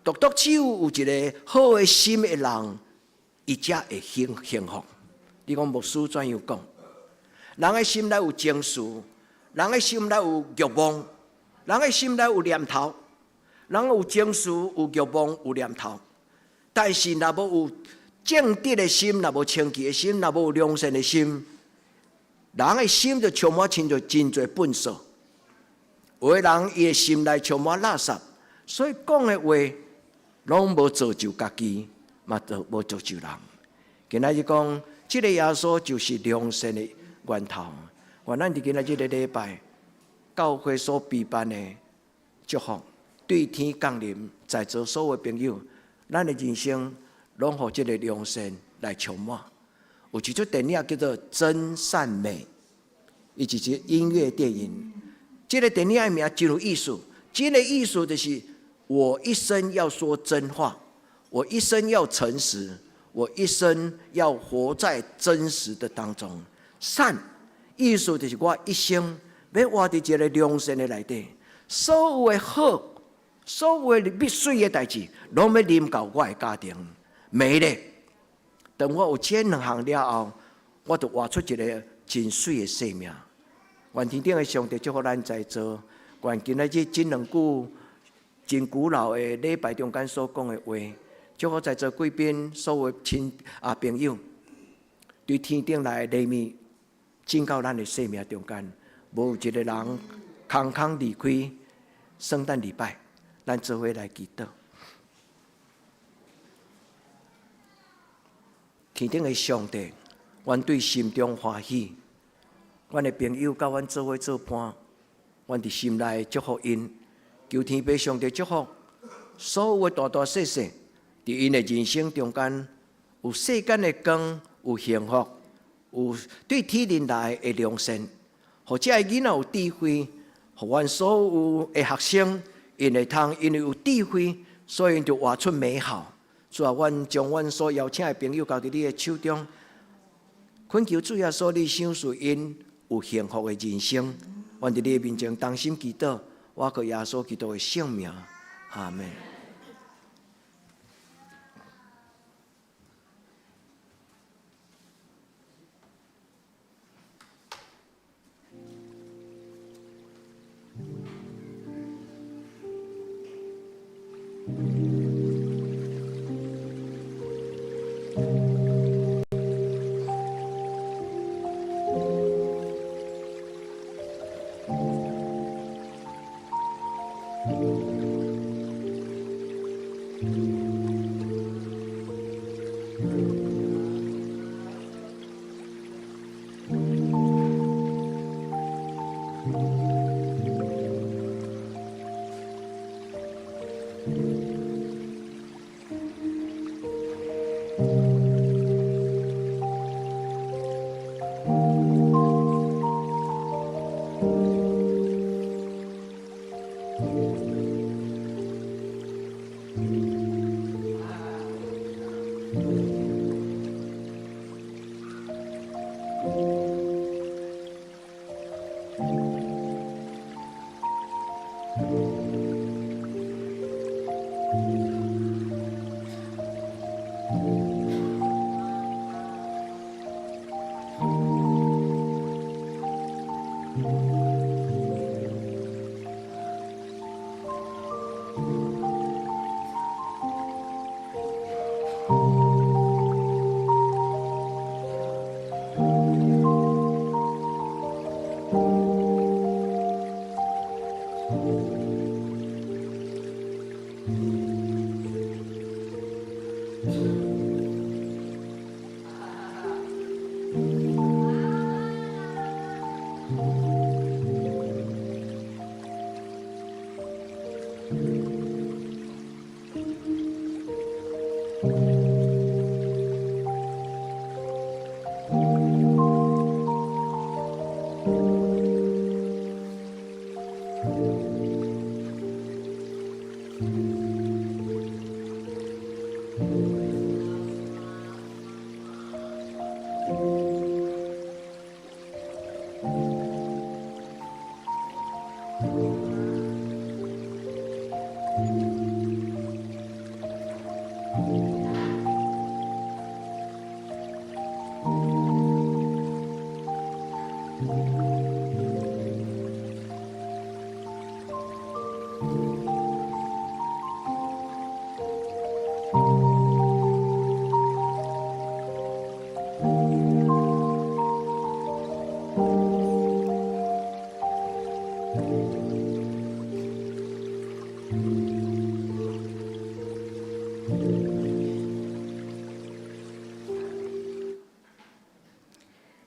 独只有一个好的心的人，伊才会幸福。你讲牧师怎样讲？人的心内有情绪，人的心内有欲望，人的心内有念头，人有情绪、有欲望、有念头。但是若无有正直的心，若无清洁的心，若无有良善的心。人的心就充满真侪粪扫，有的人伊的心内充满垃圾，所以讲的话拢无造就家己，嘛无造就人。今仔日讲，这个耶稣就是良善的源头。愿咱伫今仔日的礼拜，教会所备办的祝福，对天降临，在座所有的朋友，咱的人生拢互这个良善来充满。有一出电影叫做《真善美》，伊是一个音乐电影。这个电影的名真有意思，这个意思就是我一生要说真话，我一生要诚实，我一生要活在真实的当中。善意思就是我一生要活在这个良善的内底，所有的好，所有的必水的代志，拢要临到我的家庭。美咧。等我有这两项了后，我就活出一个真水的生命。愿天顶的上帝祝福咱在座，愿今仔日这两句真古老的礼拜中间所讲的话，祝福在座贵宾所有朋友，对天顶来的黎明进到咱的生命中间，无有一个人空空离开圣诞礼拜，咱做伙来祈祷。天顶的上帝，阮对心中欢喜，阮的朋友甲阮做伙做伴，阮伫心内祝福因，求天父上帝祝福所有的大大小小，伫因的人生中间有世间的光，有幸福，有对天人来的良善，或者囡仔有智慧，互阮所有的学生，因会通因为有智慧，所以就活出美好。主啊，阮将阮所邀请的朋友交伫你的手中，恳求主耶稣你赏赐因有幸福的人生。阮伫你的面前同心祈祷，我靠耶稣基督的圣名，阿门。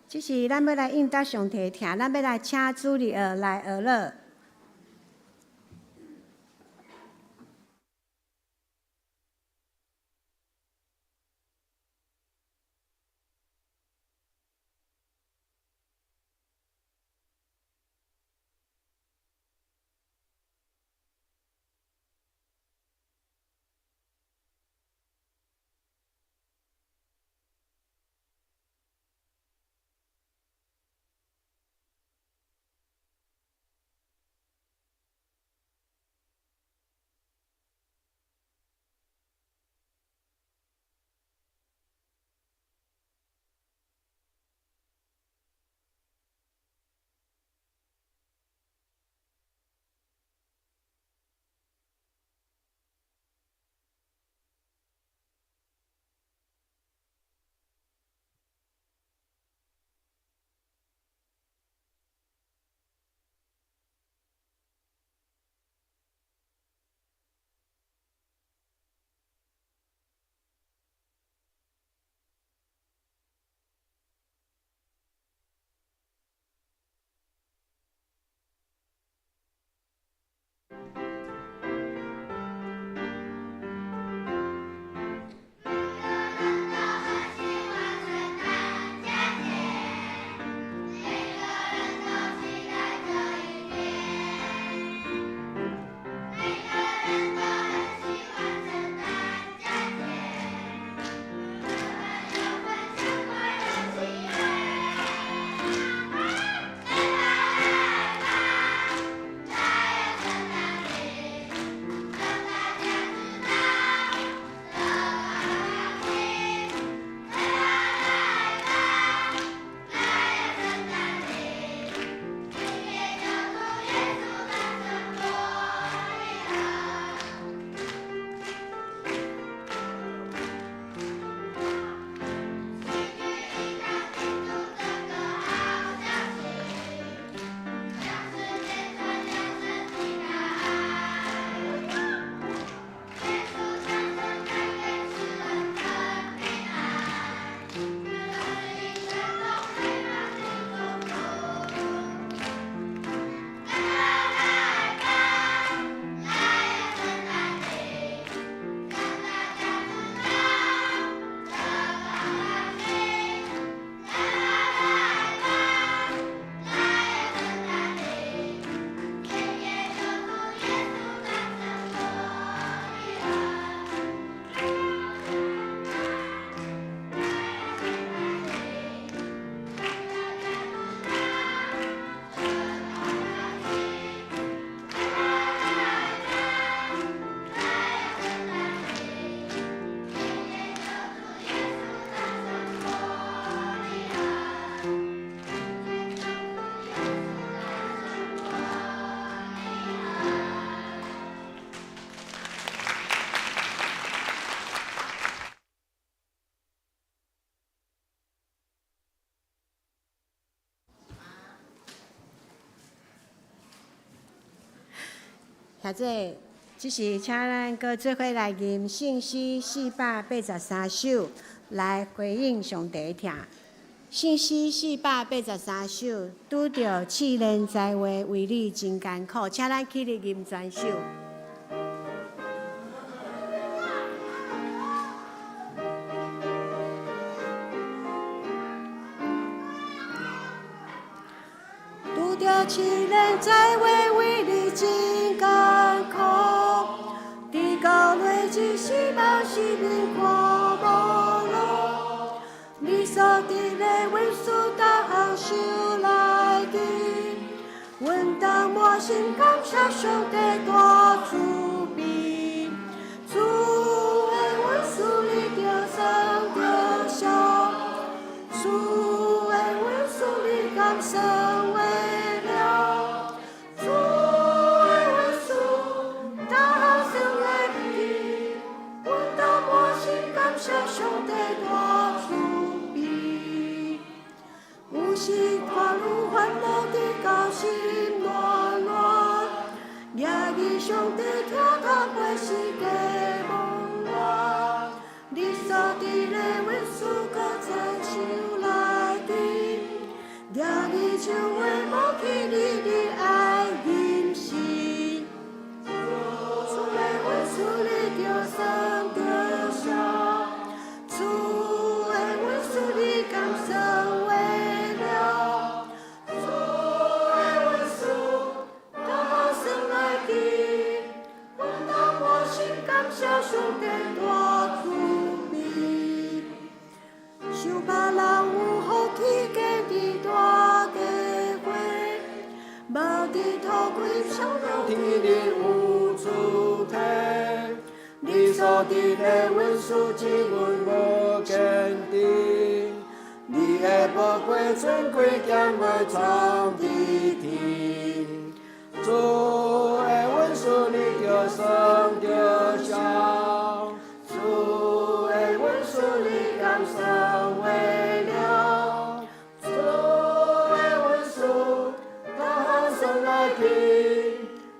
即是咱要来应答上题听，咱要来请主日学来学了。读者，只是请咱搁做伙来吟圣诗483首，来回应上帝的听。圣诗483首，拄着试炼在话，为你真艰苦，请咱起立吟全首。拄着试炼在话，为你真艰苦，伫高内只希望生命看无路，你所伫的运输导航收来记，阮当满心感谢上帝大慈悲，主的运输你着生着笑，主的运输你甘生为了，主的运输导航生来记，阮当满心感谢上帝大慈悲。有时看愈烦恼的交心乱乱，也记上帝听他陪世界梦乱。你所伫的运输搁再手来滴，也记像话无去你的爱吟诗。主的运输你着生着笑，主的运输你甘生为了，主的运输导航生来记，阮当满心感谢上帝大慈悲。想别人有福气，家己大家伙，无伫土开上了天日有主体。你所伫的运输只阮无坚定，你的宝贵尊贵将会藏伫天。主的运输你着生着笑，主的运输你甘生为了，主的运输导航生来记，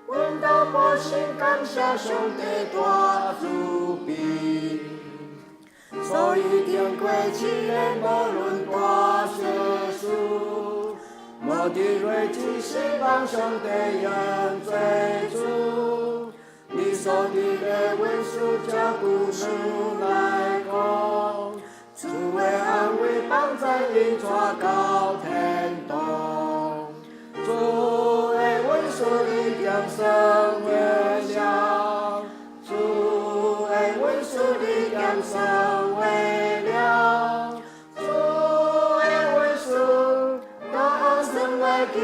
阮当满心感谢上帝大慈悲。所以经过试炼，无论大小事，无伫锐志希望上帝愿做主。你所伫的运输照顾主来讲，主的安慰帮在因带到天堂。主的运输你将生为了，主的运输你将生为了，主的运输导航生来记，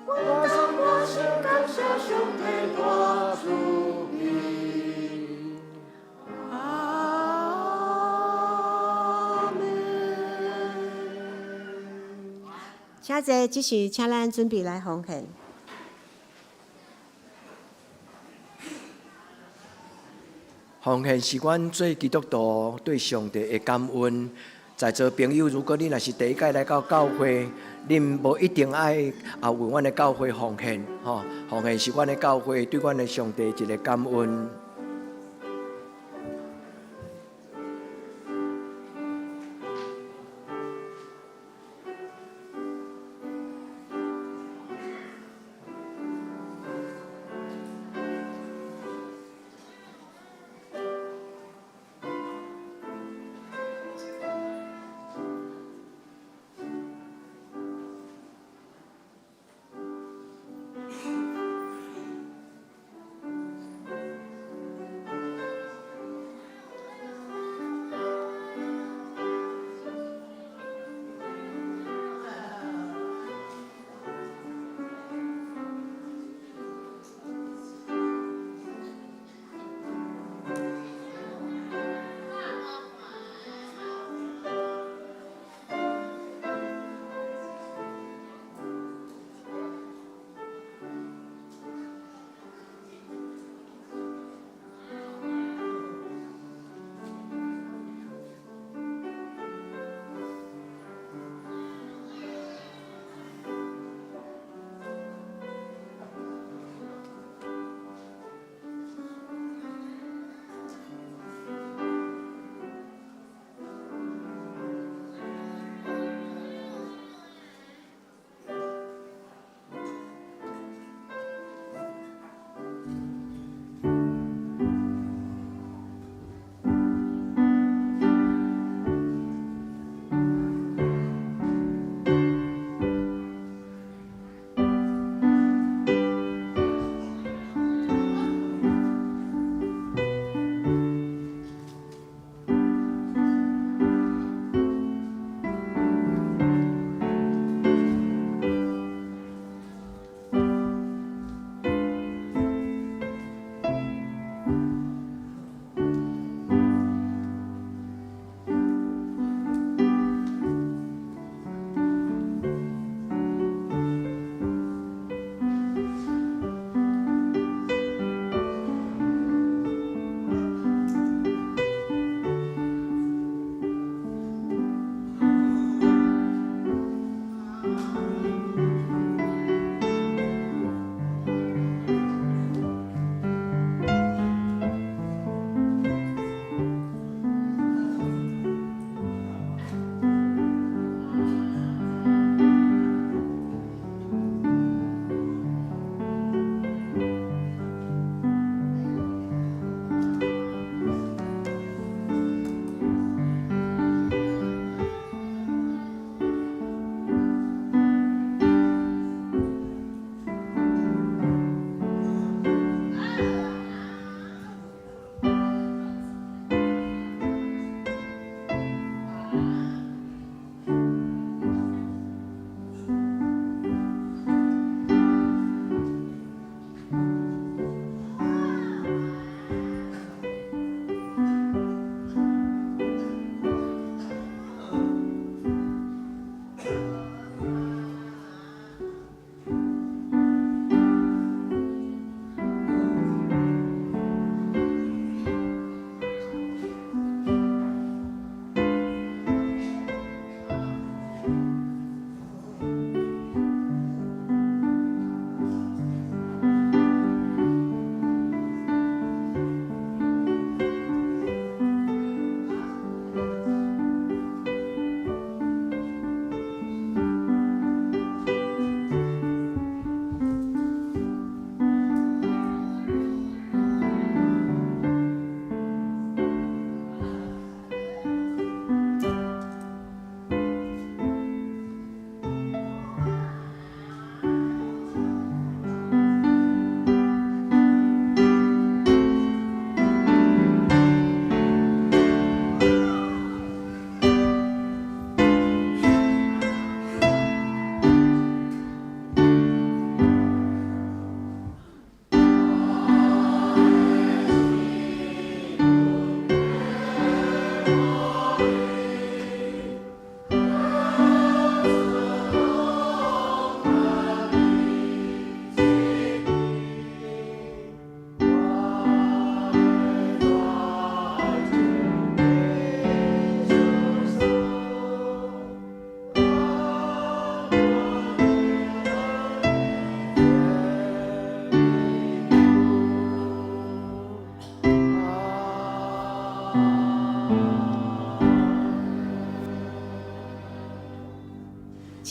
我当满心感谢上帝大慈悲。阿门。请坐，这时请咱准备来奉献。奉献是阮做基督徒对上帝的感恩。在座朋友，如果你若是第一届来到教会，恁无一定爱为阮的教会奉献，奉献是阮的教会对阮的上帝一个感恩。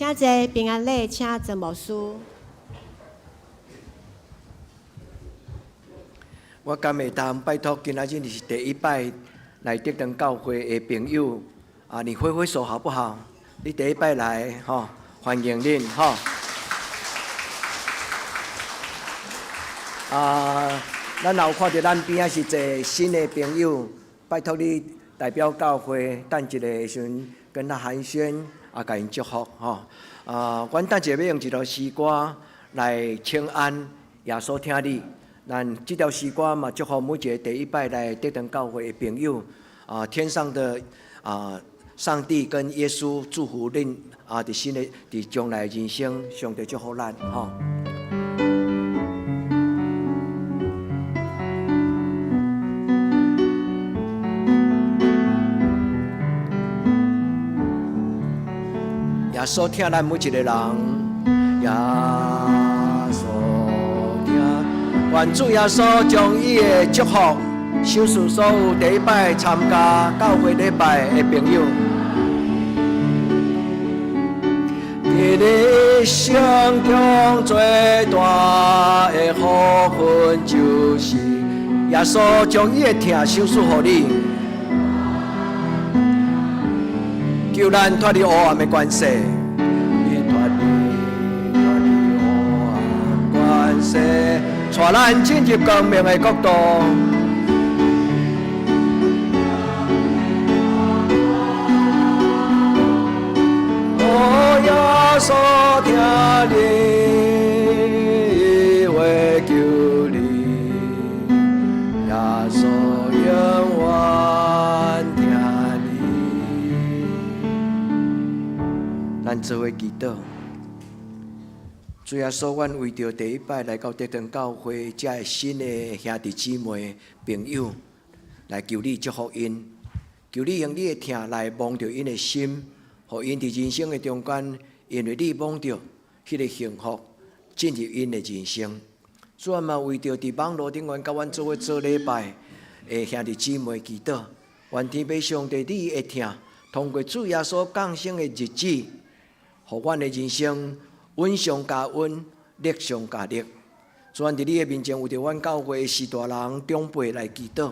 请坐平安礼，请曾牧师。我敢会当拜托今仔日是第一摆来德登教会的朋友啊，你挥挥手好不好？你第一摆来吼，欢迎恁吼。咱也有看到咱边仔是一个新的朋友，拜托你代表教会，等一个时阵跟他寒暄啊，甲因祝福吼。阮等一下要用一条诗歌来请安耶稣听你。咱这条诗歌嘛，祝福每一个第一摆来德登教会的朋友天上的上帝跟耶稣祝福恁伫新的伫将来人生，上帝祝福咱吼。耶稣听咱每一个人，耶稣听，愿主耶稣将伊的祝福赏赐所有第一摆参加教会礼拜的朋友。伫你生中最大的福分，就是耶稣将伊的听赏赐予你，求咱脱离黑暗的关系，脱离黑暗关系，带咱进入光明的国度。耶稣听你话，求你，耶稣永远听你。咱做伙祈祷，主耶稣，阮为着第一摆来到德登教会，遮个新的兄弟姊妹朋友，来求你祝福因，求你用你的听来摸着因的心。互因伫人生的中间，因为你摸着迄个幸福，进入因的人生。主啊嘛，为着伫网络顶阮甲阮做伙做礼拜的兄弟姊妹祈祷，愿天父上帝你会听，通过主耶稣降生的日子，互阮的人生稳上加稳，力上加力。主啊，伫你的面前，为着阮教会的士大人长辈来祈祷，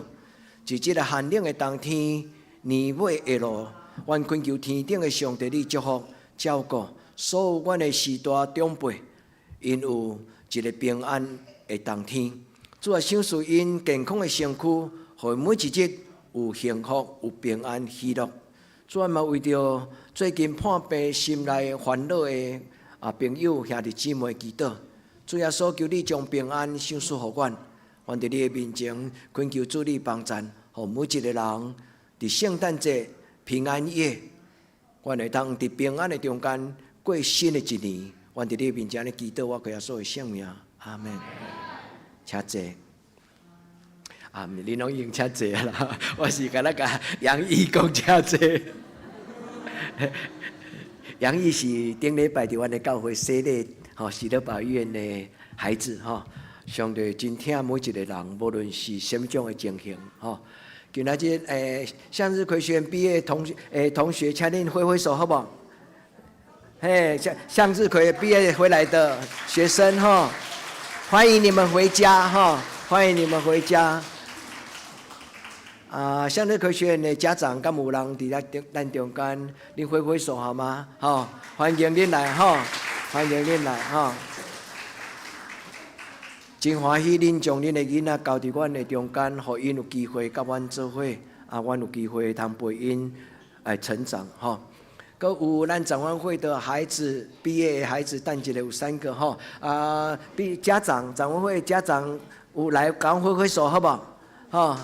在即个寒冷的冬天，年尾下路。愿恳求天顶的上帝，你祝福照顾所有阮的士大长辈，因有一个平安的冬天。主啊，赏赐因健康的身躯，互每一日有幸福、有平安、喜乐。主啊，嘛为着最近破病、心内烦恼的朋友兄弟姊妹祈祷。主耶稣，求你将平安赏赐互阮。阮伫你的面前恳求主你帮助，互每一个人伫圣诞节。平安夜，阮会当伫平安的中间过新的一年。阮伫你面前的祈祷，我耶稣的圣名，阿门。请坐。你拢已经请坐啦，我是甲甲杨毅讲请坐。杨毅是顶礼拜伫阮的教会设立喜乐宝医院的孩子上帝真疼每一个人，无论是什么种的情形今仔日向日葵学院毕业同学，请恁挥挥手好不好？向日葵毕业回来的学生欢迎你们回家欢迎你们回家。向日葵学院的家长敢有人伫咱中间，恁挥挥手好吗？欢迎恁来欢迎恁来真欢喜恁将恁的囡仔交伫阮的中间，互因有机会甲阮做伙阮有机会通陪因来成长阁有咱展望会的孩子，毕业的孩子，等一下有3个家长展望会家长有来甲阮挥挥手好不好？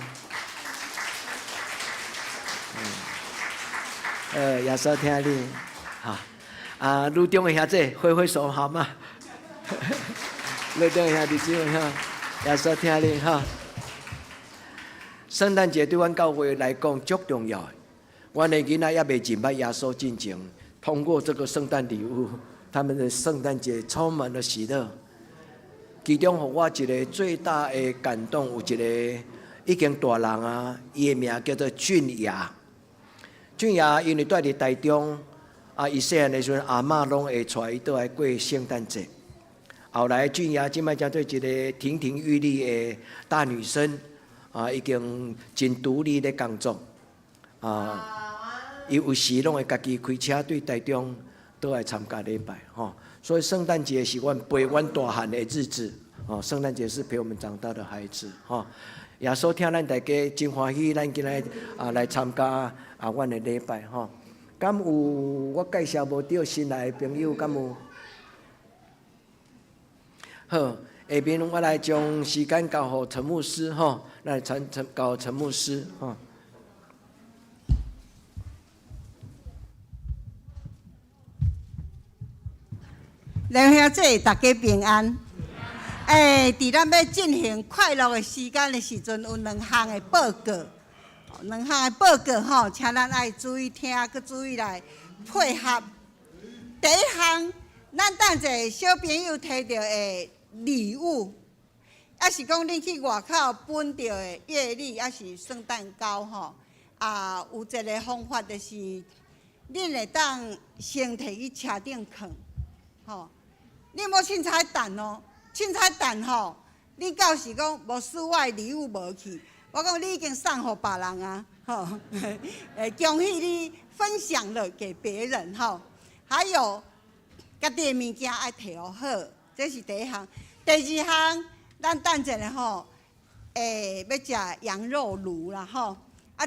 耶稣听你路中的兄弟挥挥手好吗？路中的兄弟姊妹耶稣听你圣诞节对阮教会来讲足重要的，阮的囡仔也未认捌耶稣进前，通过这个圣诞礼物，他们的圣诞节充满了喜乐。其中互我一个最大的感动，有一个已经大人伊的名叫做俊雅。俊雅因为住伫台中伊细汉的时阵，阿嬷拢会带伊倒来过圣诞节。后来俊雅即摆才做一个亭亭玉立的大女生，已经真独立咧工作，伊有时拢会家己开车对台中倒来参加礼拜，所以圣诞节是阮陪阮大汉的日子，圣诞节是陪我们长大的孩子，耶稣听咱大家真欢喜，咱今日来参加阮的礼拜，敢有我介绍无到新来的朋友，敢有？好，下面我来将时间交予陈牧师，来交予陈牧师，两兄弟大家平安。伫咱要进行快乐的时间的时阵，有两项的报告。两项的报告请咱爱注意听，佮注意来配合。第一项，咱等者小朋友摕到的礼物，也是讲恁去外口分到的月历，也是圣诞糕有一个方法就是，恁会当先摕去车顶放，你无凊彩等哦，凊彩等你到时讲无使我的礼物无去，我讲你已经送互别人啊，恭喜你分享了给别人还有家己的物件爱摕好，这是第一项。第二项，咱等者咧要食羊肉炉啦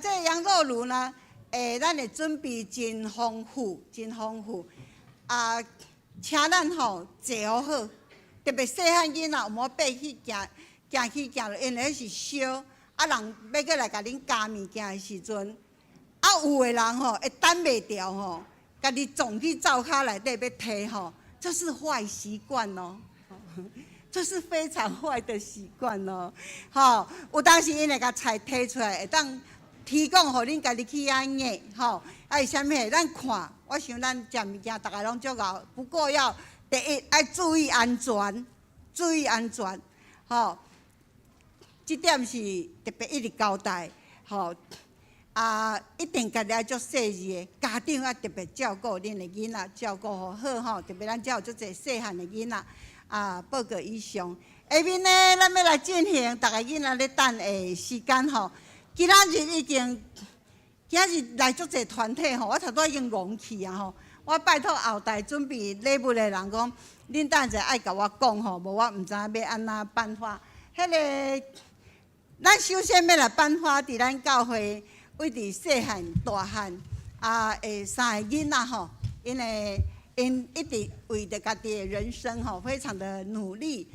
这个羊肉炉呢，咱会准备真丰富，真丰富请咱坐好，特别细汉囡仔有冇爬去行去行落，因为是烧人要过来甲恁加物件的时阵，有的人会等袂掉家己撞去灶骹内底要摕这是坏习惯哦，这是非常坏的习惯哦。有当时因会甲菜摕出来，会当提供互恁家己去安验是啥物？咱看，我想咱食物件大家拢足够，不过要第一要注意安全，注意安全这点是特别一直交代一定家己要足细致的，家长要特别照顾恁的囡仔，照顾好特别咱遮有足侪细汉的囡仔报告以上。下面呢，咱要来进行大家囡仔咧等的时间今仔日已经，今仔日来足侪团体我头拄已经戆去我拜托后台准备礼物的人讲，恁等者爱甲我讲无我毋知影要安怎办法。迄个，咱首先要来颁发伫咱教会。为伫细汉、大汉三个囡仔因一直为着家己的人生非常的努力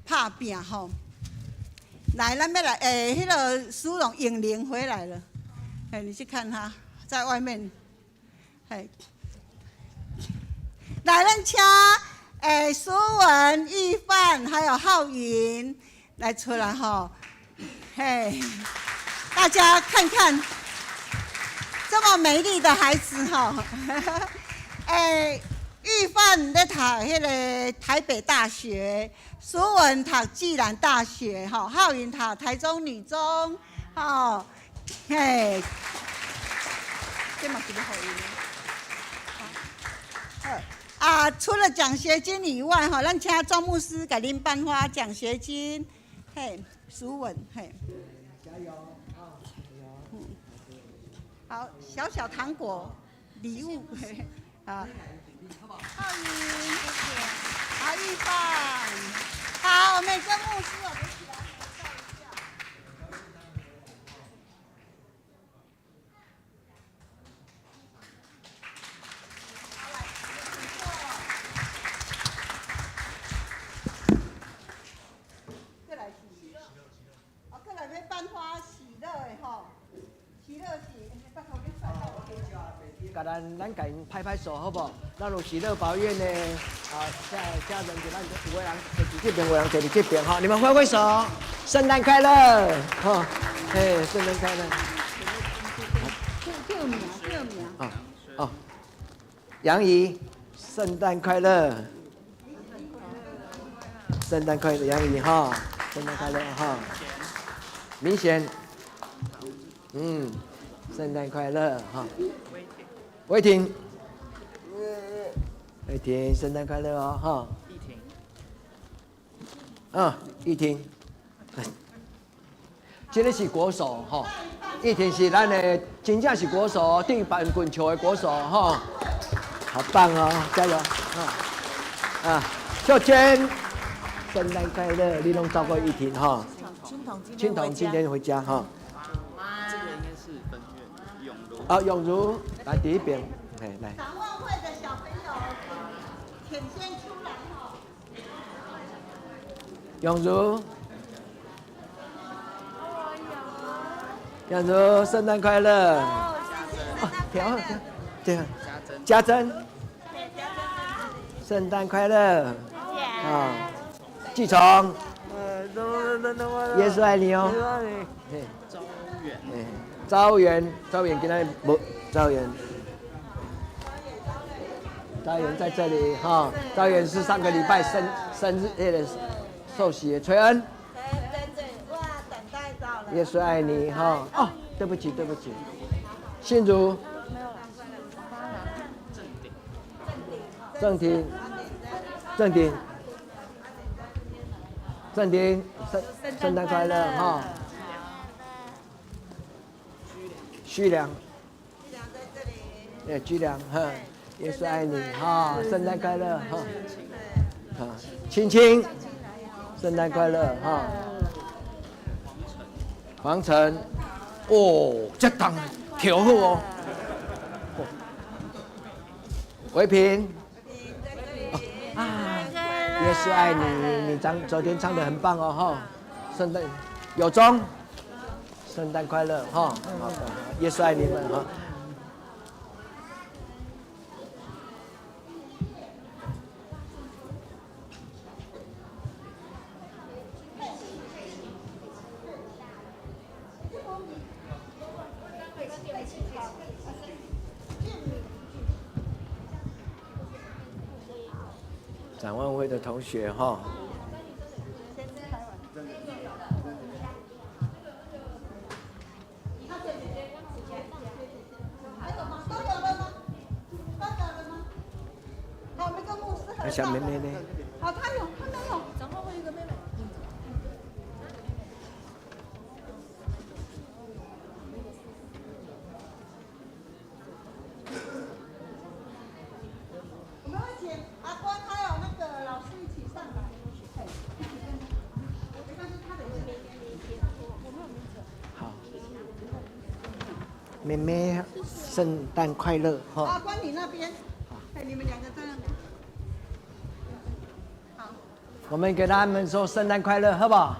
拍拼来，咱要来迄个苏荣英玲回来了，你去看他在外面，来，咱请苏文、玉范还有浩云来出来大家看看，这么美丽的孩子玉范咧读迄个台北大学，苏文读暨南大学，浩云读台中女中，这嘛是要好除了奖学金以外，咱请庄牧师给恁颁发奖学金，苏文，加油！好，小小糖果礼物，浩云，好，玉范，好，我们跟牧师我们一起来合照一下。过来喜乐，过来要颁发喜乐的喜乐是。甲咱甲因拍拍手，好不好？咱有喜乐保院的家人，就咱有个人坐伫这边，有人坐伫这边你们挥挥手，圣诞快乐，圣诞快乐。叫名。杨怡，圣诞快乐，圣诞快乐，杨怡圣诞快乐明显，圣诞快乐伟霆，伟霆，圣诞快乐哦，哈。玉婷，这个是国手哈，玉婷是咱的真正是国手，地板滚球的国手哈，好棒哦，加油秀娟，圣诞快乐，你拢照顾玉婷哈。青桐今天回家哈。这个应该是本月永如来第一遍，来。展望会的小朋友，请先出来哈。永如，永如，圣诞快乐！调，这样，家珍，圣诞快乐！季虫，耶稣爱你哦！招远，今天不，招远在这里哈，招远是上个礼拜生日的。受洗崔恩，哇，等待到了。耶稣爱你哈。哦，对不起。信如，郑婷，圣诞快乐哈。虚良，居良哈，耶稣爱你哈，圣诞快乐哈。青青。圣诞快乐哈！黄晨，这档跳好哦。维平，耶稣爱你，你昨天唱得很棒哦哈！圣诞有钟，圣诞快乐哈！好的，耶稣爱你们哈！展望会的同学哈，那小妹妹呢？好，他没有。展望会一个妹妹。我们会请阿关还有那个老师一起上来。好，妹妹，圣诞快乐哈！阿关，你那边，你们两个在那边。好，我们给他们说圣诞快乐，好不好？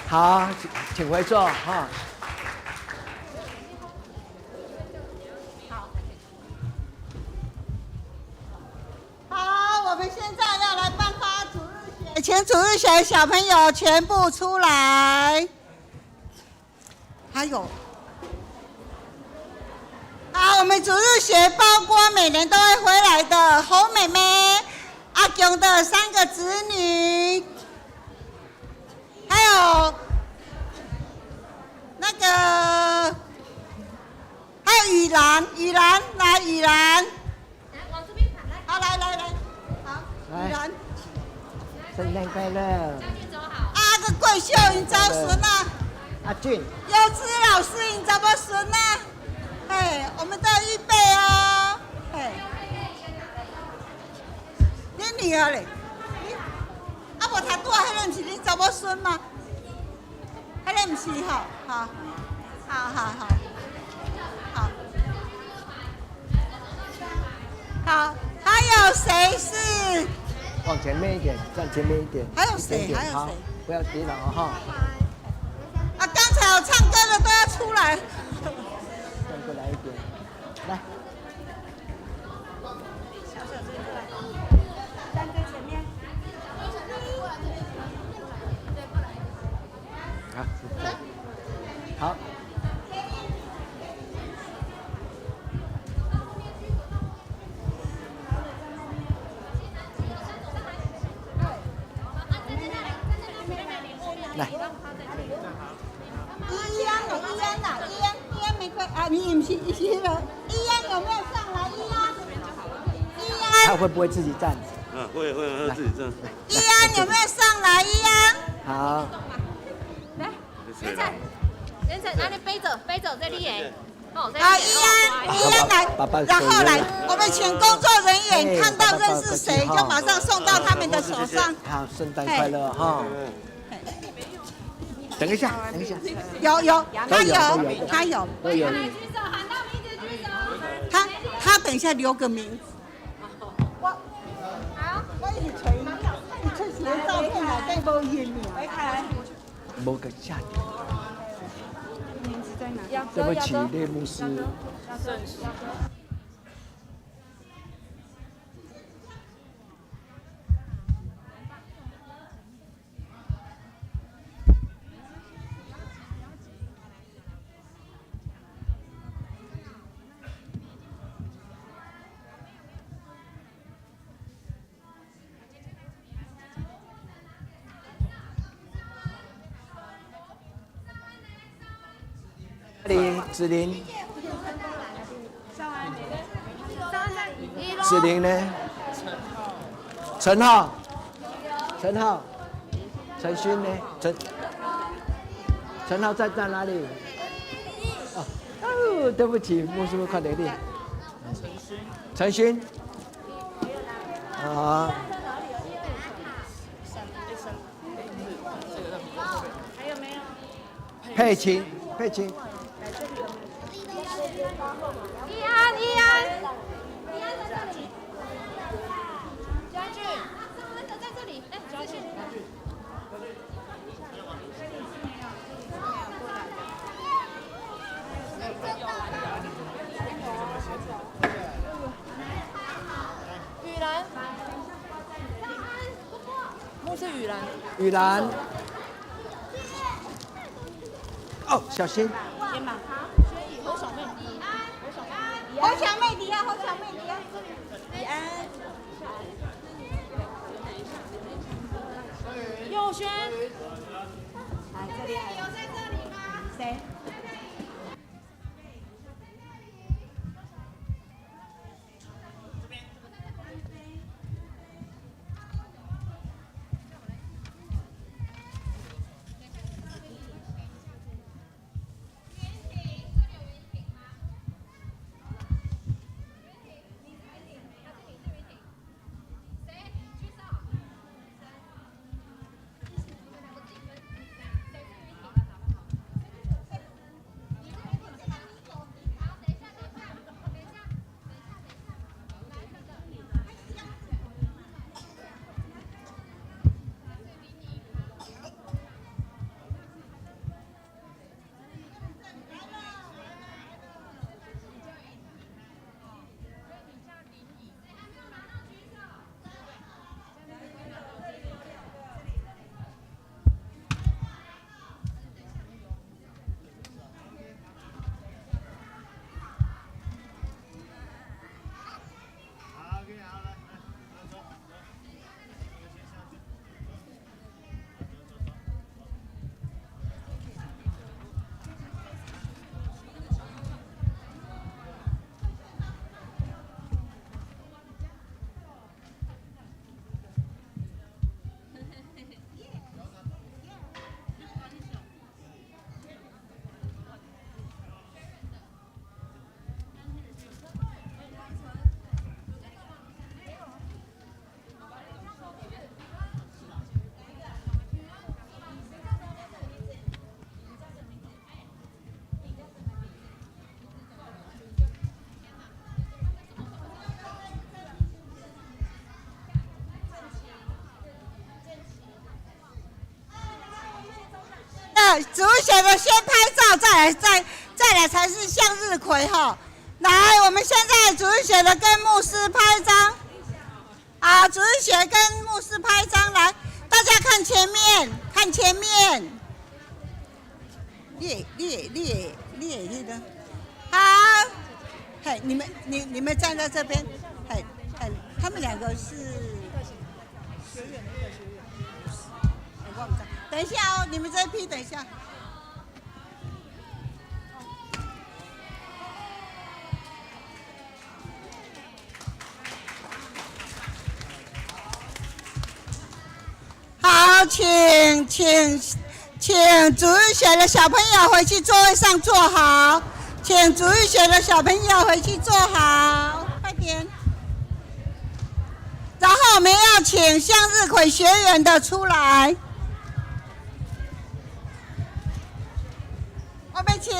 好，请回座哈。好，我们现在要来颁发主日学，请主日学小朋友全部出来。还有，好，我们主日学包括每年都会回来的侯妹妹、阿强的3个子女。还有那个，还有雨兰，来雨兰，往这边跑来。好，来，好，雨兰，圣诞快乐！啊个桂秀，你招孙啊？阿俊，幼稚老师，你招不孙啊？哎，我们都要预备哦。哎，你女儿嘞？啊，无读拄啊，迄个毋是恁查某孙吗？迄个毋是吼，好，好，还有谁是？往前面一点，站前面一点。还有谁？好，不要跌倒哈。啊，刚才有唱歌的都要出来。转过来一点，来。好。依安哦，依安呐，依安玫瑰啊，你不是依安，依安有没有上来？依安，他会不会自己站？会，他自己站。依安有没有上来？依安，好，来，连城，拿你背着，这里耶。哦，好，依安来，然后来，我们请工作人员看到认识谁，就马上送到他们的手上。好，圣诞快乐哈！等一下，有，他有。都有。举手，喊到名字举手。他等一下留个名。好，我一锤，你出席的照片内底无印尔。无个下掉。对不起，列牧师。子琳呢？陈浩，陈勋呢？陈浩在哪里？哦，对不起，牧师们快点点。陈勋，啊。还有没有？佩琴。依安在这里。家具，在这里。哎，家具。雨兰。牧师雨兰。哦，小心。先吧。侯小妹，侯小妹底下，李安，佑轩，这里有在这里吗？谁？主选的先拍照，再来才是向日葵哈。来，我们现在主日学的跟牧师拍张，啊，主日学跟牧师拍张，来，大家看前面，列的，好，嘿，你们站在这边，嘿，他们两个是学院，我不知道。等一下哦，你们这一批等一下。好，请主日学的小朋友回去座位上坐好，请主日学的小朋友回去坐好，快点。然后我们要请向日葵学员的出来，我们请，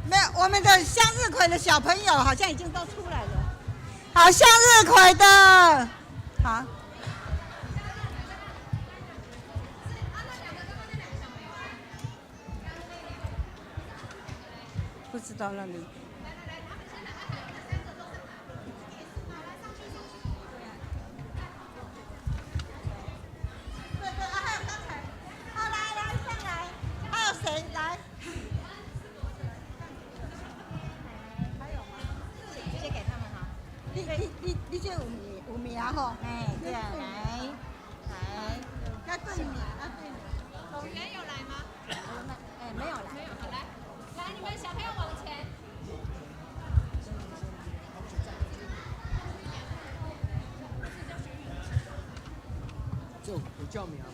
没有，我们的向日葵的小朋友好像已经都出来了。好，向日葵的，好。不知道那里。对，还有刚才，好，来上来，还有谁来？还有吗？直接给他们哈。你这有名吼？哎，对啊，来，要对你，要对你。董源有来吗？哎，没有来。没有，好来，你们小朋友往前。就有叫名啊。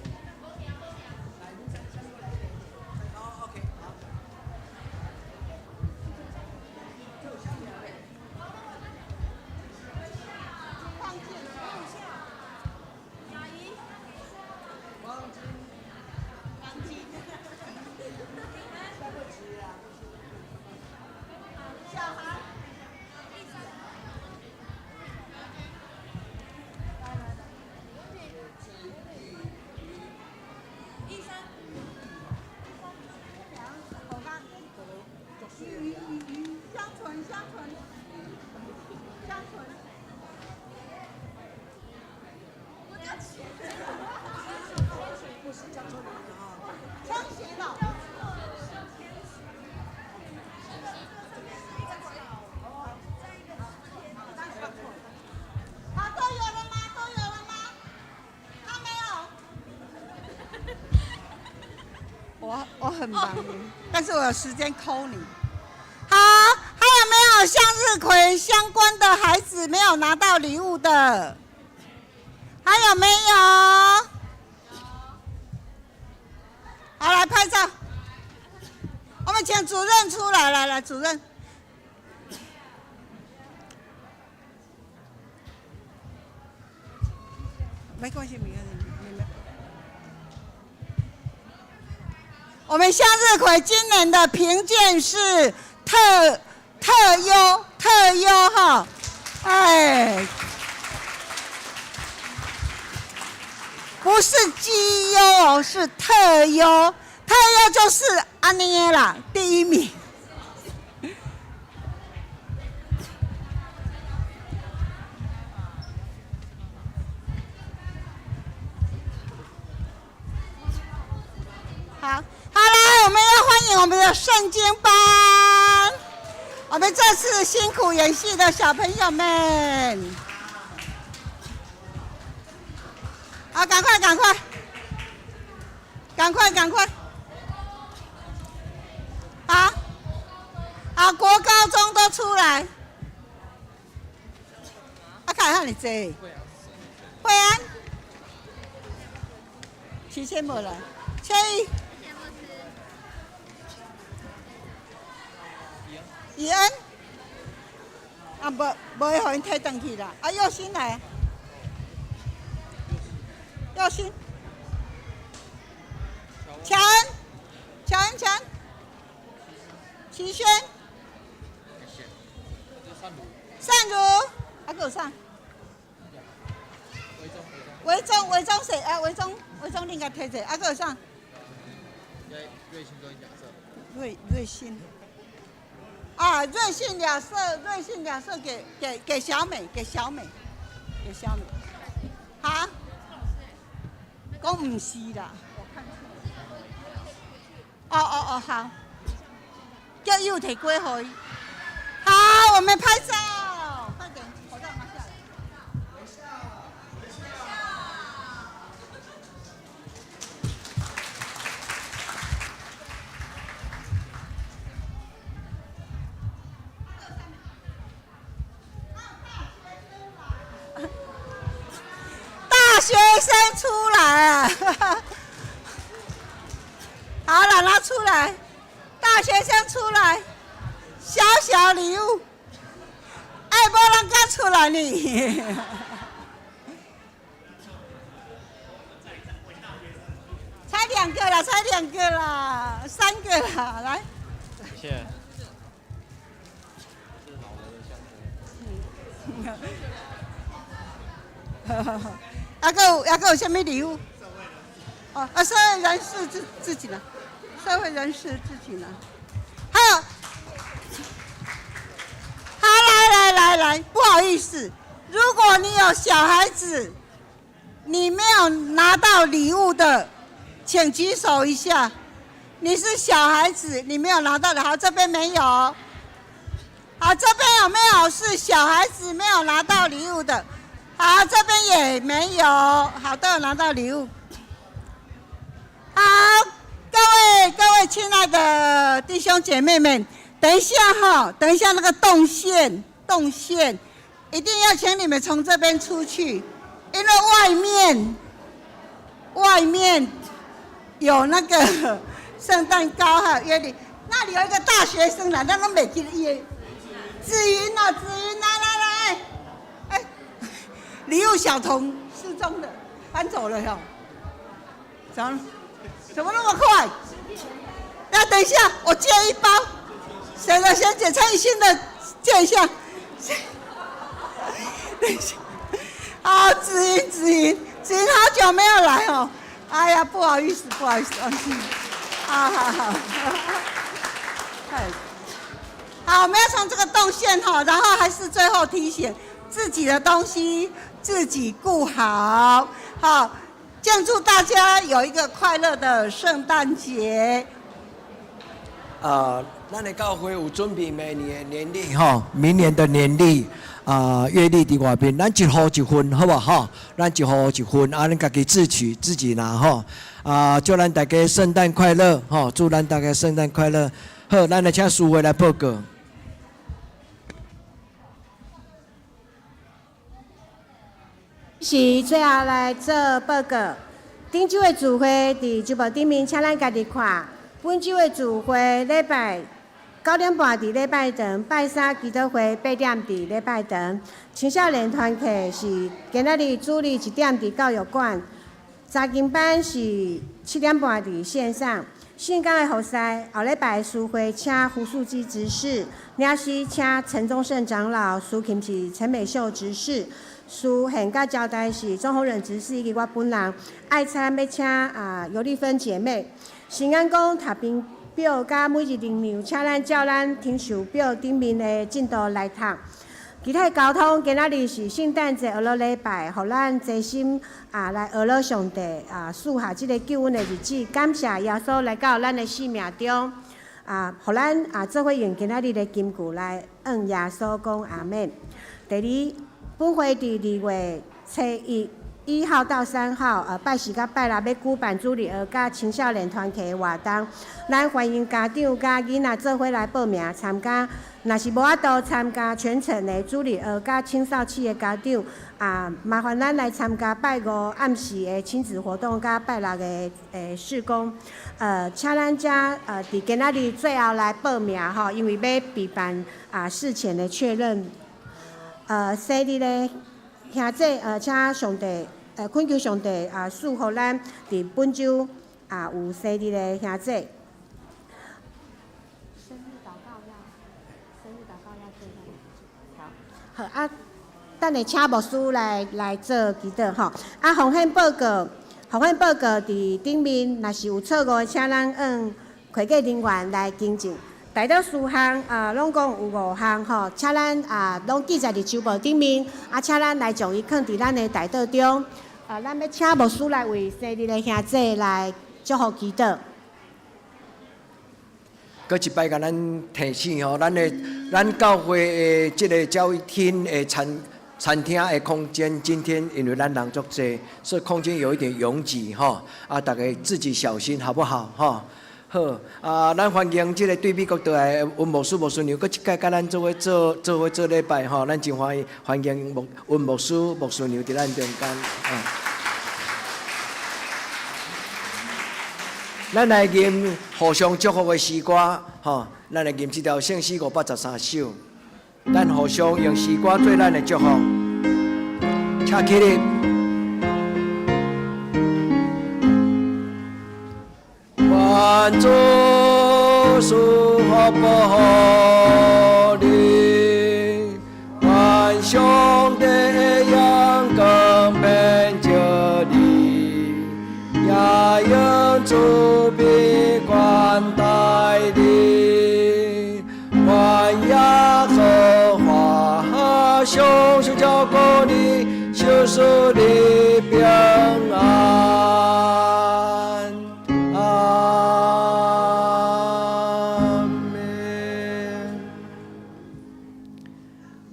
我很忙，但是我有时间call你。好，还有没有向日葵相关的孩子没有拿到礼物的？还有没有？好，来拍照。我们请主任出来，来，主任。没关系，你们。我们向日葵今年的评鉴是特优哈，哎，不是绩优哦，是特优，特优就是安妮啦，第一名。好，来，我们要欢迎我们的圣经班，我们这次辛苦演戏的小朋友们，好，赶快，好，国高中都出来，看下你这，惠安，齐谦没来，千一。宜恩，无会互因摕回去啦。佑心来，佑心，乔恩，齐轩，善如，还有啥？维中谁？维中你应该摕者，还有啥？瑞星跟亚瑟。瑞星。啊，瑞信亚瑟给小美，好，讲唔是啦，哦，好，叫佑摕过去，好，我们拍照，快点，口罩拿下来。生出来啊！好了，拿出来，大学生出来，小小礼物，哎，无人敢出来呢。才2个啦，才2个啦，3个啦，来。谢谢。还有什么礼物？哦，社会人士自己拿，社会人士自己拿。还有，好，来，不好意思，如果你有小孩子，你没有拿到礼物的，请举手一下。你是小孩子，你没有拿到的，好，这边没有。好，这边有没有是小孩子没有拿到礼物的？好，这边也没有，好，都有拿到礼物。好，各位亲爱的弟兄姐妹们，等一下那个动线一定要请你们从这边出去，因为外面有那个圣诞糕还有月历，那里有一个大学生啦，那个没记得耶，子云来。礼物小童失踪的，搬走了哟。怎么那么快？那等一下，我借一包。谁的先借？陈雨欣的借一下。等一下。好，子云，好久没有来哦。哎呀，不好意思。好。好，我们要从这个动线哈，然后还是最后提醒自己的东西自己顾好。好，敬祝大家有一个快乐的圣诞节。咱的教会有准备明年的年历明年的年历月历伫外边，咱一户一份，好不好？咱一户一份，咱家己自取自己拿祝咱大家圣诞快乐祝咱大家圣诞快乐。好，咱来请书会来报告。是最后来做报告。顶周的聚会伫周报顶面，请咱家己看。本周的聚会礼拜9点半伫礼拜堂，拜三祈祷会8点伫礼拜堂。青少年团契是今仔日主日1点伫教育馆，查经班是7点半伫线上。圣港的服侍，后礼拜书会请胡素基执事，领诗请陈宗胜长老，书琴是陈美秀执事。书现甲交代是钟宏仁执事以及我本人，爱餐要请尤丽芬姐妹。新安宫读兵表甲每日灵粮，请咱照咱听授表顶面的进度来读。其他交通今仔日是圣诞节俄罗礼拜，互咱齐心来俄罗上帝赐下即个救恩的日子，感谢耶稣来到咱的生命中互咱做伙用今仔日的金句来恩耶稣讲阿们。第二，本会伫2月初1号到3号拜4甲拜6要举办主日学甲青少年团契的活动，咱欢迎家长甲囡仔做伙来报名参加。若是无法度参加全程的主日学甲青少期的家长麻烦咱来参加拜5暗时的亲子活动甲拜6的事工。请咱遮伫今仔日最后来报名因为要备办事前的确认。生日的兄弟请上帝恳求上帝赐福咱伫本周有生日的兄弟。好等下请牧师来做祈祷奉献报告伫顶面，若是有错误，请咱会计人员来更正。大多数项拢共有5项请咱拢记载伫周报顶面请咱来将伊放伫咱的大道中。咱要请牧师来为生日的兄弟来祝福祈祷。搁一摆甲咱提醒咱教会的即个教育厅的餐厅的空间，今天因为咱人足济，所以空间有一点拥挤大家自己小心好不好好咱欢迎即个对美国倒来温牧师、牧师娘，搁一届甲咱做伙做礼拜咱真欢迎温牧师、牧师娘伫咱中间咱来吟互相祝福的诗歌，吼，咱来吟这条圣诗513首，咱互相用诗歌做咱的祝福。请起立。愿主赐福保护你，愿上帝的阳光遍照你，也用慈悲款待你，愿耶和华常常照顾你，守守你平安。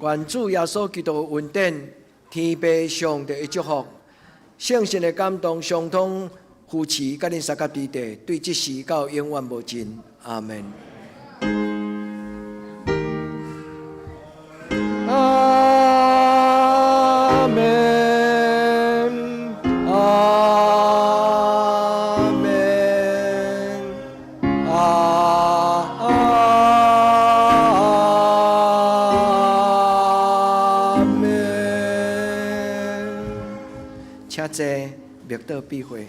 愿主耶稣基督恩典、天父上帝的祝福、圣神的感动，相通扶持，甲恁三甲地地，对这世到永远无尽。阿门。阿门。阿门。请坐，默祷闭会。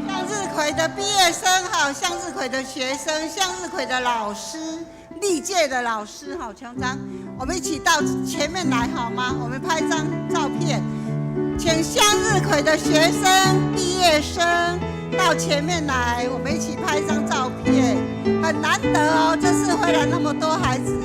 向日葵的毕业生，还有向日葵的学生、向日葵的老师、历届的老师，好，强章，我们一起到前面来好吗？我们拍张照片。请向日葵的学生、毕业生到前面来，我们一起拍一张照片。很难得哦，这次会来那么多孩子